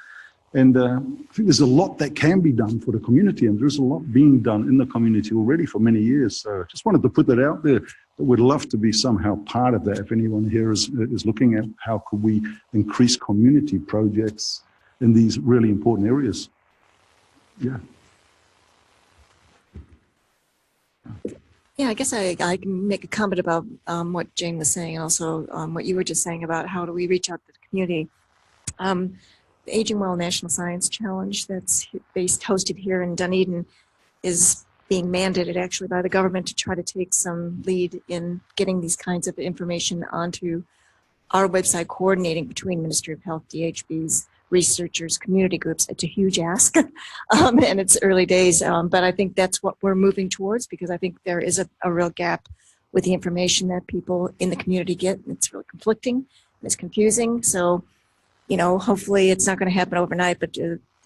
And I think there's a lot that can be done for the community, and there's a lot being done in the community already for many years. So I just wanted to put that out there, that we'd love to be somehow part of that. If anyone here is looking at how could we increase community projects in these really important areas. Yeah. Yeah, I guess I can make a comment about what Jane was saying, and also what you were just saying about how do we reach out to the community. The Aging Well National Science Challenge that's hosted here in Dunedin is being mandated actually by the government to try to take some lead in getting these kinds of information onto our website coordinating between Ministry of Health, DHBs, researchers, community groups. It's a huge ask, and it's early days, but I think that's what we're moving towards, because I think there is a real gap with the information that people in the community get. It's really conflicting, and it's confusing. So, you know, hopefully it's not going to happen overnight, but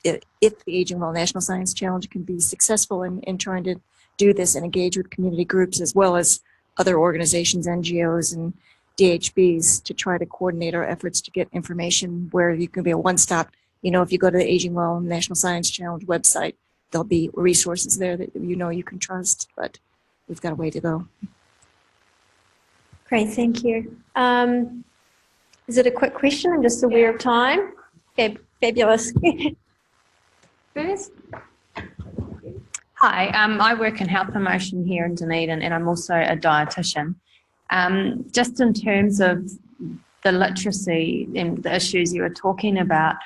if the Aging Well National Science Challenge can be successful in trying to do this and engage with community groups as well as other organizations, NGOs, and DHBs to try to coordinate our efforts to get information where you can be a one-stop. You know, if you go to the Aging Well National Science Challenge website, there'll be resources there that you know you can trust, but we've got a way to go. Great, thank you. Is it a quick question? I'm just aware of time. Fabulous. First. Hi, I work in health promotion here in Dunedin, and I'm also a dietitian. Just in terms of the literacy and the issues you were talking about,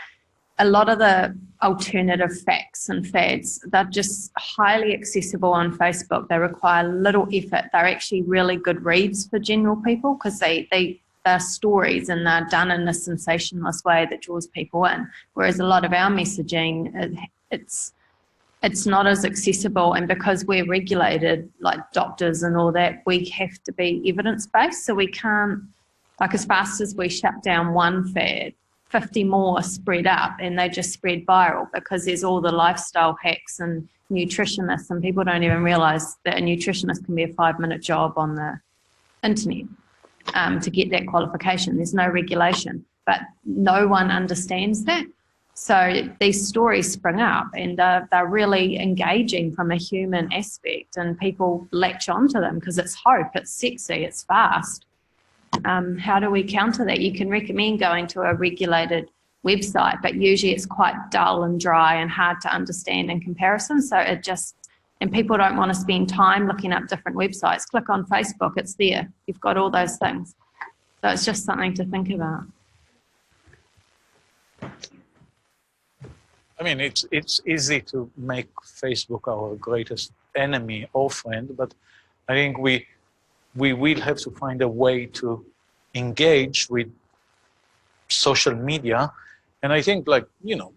a lot of the alternative facts and fads, they're just highly accessible on Facebook. They require little effort. They're actually really good reads for general people because they're stories and they're done in a sensationalist way that draws people in. Whereas a lot of our messaging, it's not as accessible, and because we're regulated, like doctors and all that, we have to be evidence-based, so we can't, like as fast as we shut down one fad, 50 more spread up and they just spread viral because there's all the lifestyle hacks and nutritionists, and people don't even realise that a nutritionist can be a 5-minute job on the internet to get that qualification. There's no regulation, but no one understands that. So these stories spring up and they're really engaging from a human aspect, and people latch onto them because it's hope, it's sexy, it's fast. How do we counter that? You can recommend going to a regulated website, but usually it's quite dull and dry and hard to understand in comparison. So and people don't want to spend time looking up different websites. Click on Facebook, it's there. You've got all those things. So it's just something to think about. I mean, it's easy to make Facebook our greatest enemy or friend, but I think we will have to find a way to engage with social media. And I think, like, you know,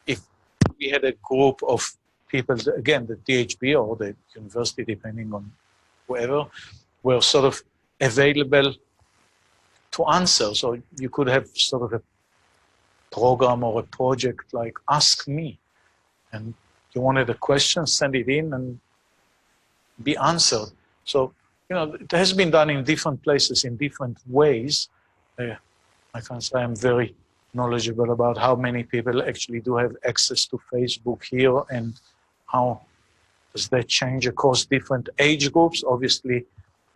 if we had a group of people, again, the DHB or the university, depending on whoever, were sort of available to answer. So you could have sort of a program or a project like Ask Me, and you wanted a question, send it in and be answered. So, you know, it has been done in different places in different ways. I can say I'm very knowledgeable about how many people actually do have access to Facebook here, and how does that change across different age groups. Obviously,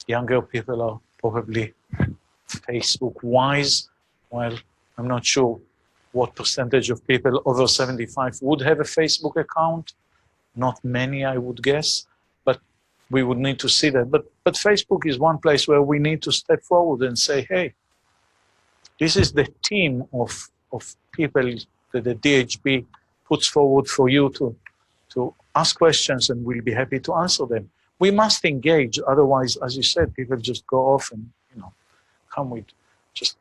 younger people are probably Facebook wise, while I'm not sure what percentage of people over 75 would have a Facebook account. Not many, I would guess, but we would need to see that. But Facebook is one place where we need to step forward and say, hey, this is the team of people that the DHB puts forward for you to ask questions, and we'll be happy to answer them. We must engage, otherwise, as you said, people just go off and, you know, come with just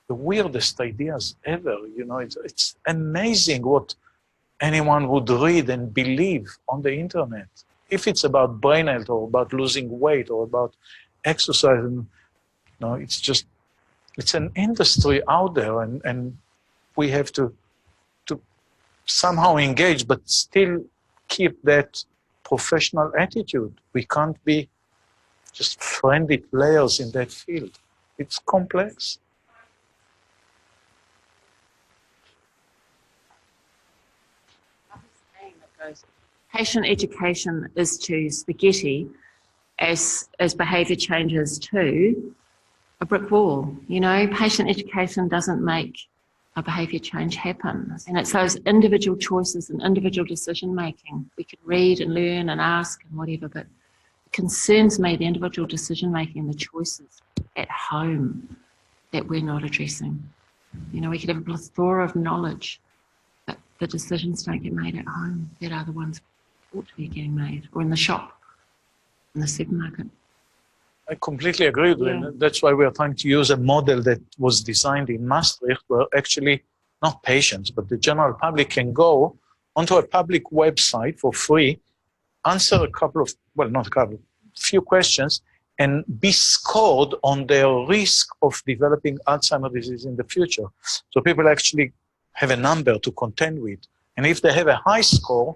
the weirdest ideas ever. You know, it's amazing what anyone would read and believe on the internet. If it's about brain health or about losing weight or about exercise, and, you know, it's an industry out there, and we have to somehow engage, but still keep that professional attitude. We can't be just friendly players in that field. It's complex. Patient education is to spaghetti as behaviour changes to a brick wall. You know, patient education doesn't make a behaviour change happen. And it's those individual choices and individual decision making. We can read and learn and ask and whatever, but it concerns me the individual decision making and the choices at home that we're not addressing. You know, we could have a plethora of knowledge, but the decisions don't get made at home. That are the ones that ought to be getting made, or in the shop, in the supermarket. I completely agree with you. That's why we are trying to use a model that was designed in Maastricht, where actually not patients, but the general public can go onto a public website for free, answer a couple of, well, not a couple, few questions, and be scored on their risk of developing Alzheimer's disease in the future. So people actually have a number to contend with. And if they have a high score,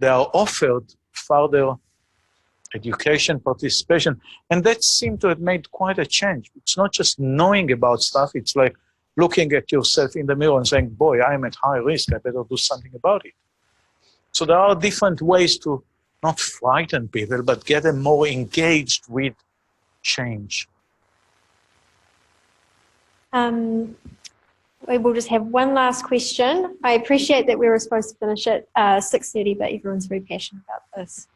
they are offered further education, participation. And that seemed to have made quite a change. It's not just knowing about stuff, it's like looking at yourself in the mirror and saying, boy, I'm at high risk, I better do something about it. So there are different ways to not frighten people, but get them more engaged with change. We will just have one last question. I appreciate that we were supposed to finish at 6:30, but everyone's very passionate about this.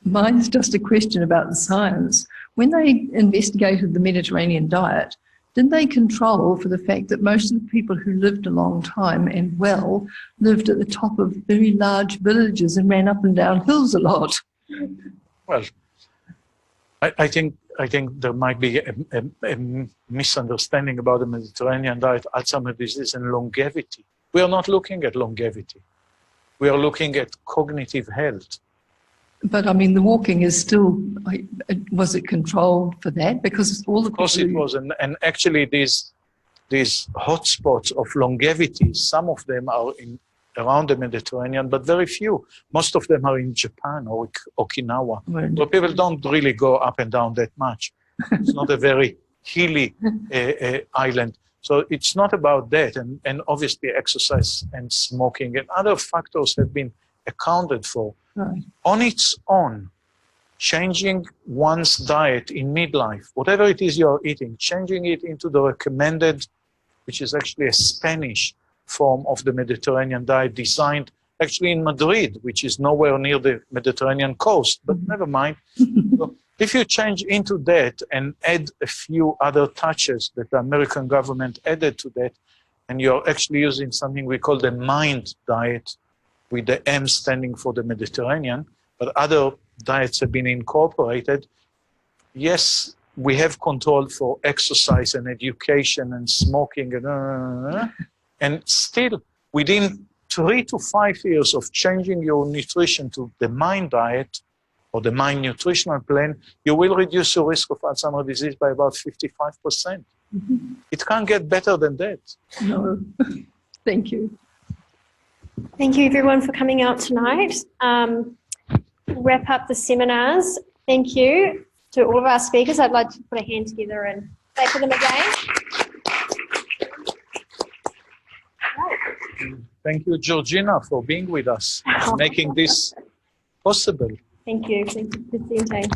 Mine's just a question about the science. When they investigated the Mediterranean diet, did they control for the fact that most of the people who lived a long time and well lived at the top of very large villages and ran up and down hills a lot? Well, I think there might be a misunderstanding about the Mediterranean diet, Alzheimer's disease, and longevity. We are not looking at longevity. We are looking at cognitive health. But I mean, the walking is still, was it controlled for that? Because all the Of course it was, and actually these hotspots of longevity, some of them are around the Mediterranean, but very few. Most of them are in Japan or Okinawa, where people don't really go up and down that much. It's not a very hilly island. So it's not about that, and obviously exercise and smoking and other factors have been accounted for. Right. On its own, changing one's diet in midlife, whatever it is you're eating, changing it into the recommended, which is actually a Spanish form of the Mediterranean diet designed actually in Madrid, which is nowhere near the Mediterranean coast, but never mind. So if you change into that and add a few other touches that the American government added to that, and you're actually using something we call the MIND diet, with the M standing for the Mediterranean, but other diets have been incorporated. Yes, we have control for exercise and education and smoking, and still within 3 to 5 years of changing your nutrition to the MIND diet or the MIND nutritional plan, you will reduce your risk of Alzheimer's disease by about 55%. It can't get better than that. No, thank you. Thank you everyone for coming out tonight. Wrap up the seminars. Thank you to all of our speakers. I'd like to put a hand together and clap for them again. Thank you, Georgina, for being with us, making this possible. Thank you. Thank you, Vicente.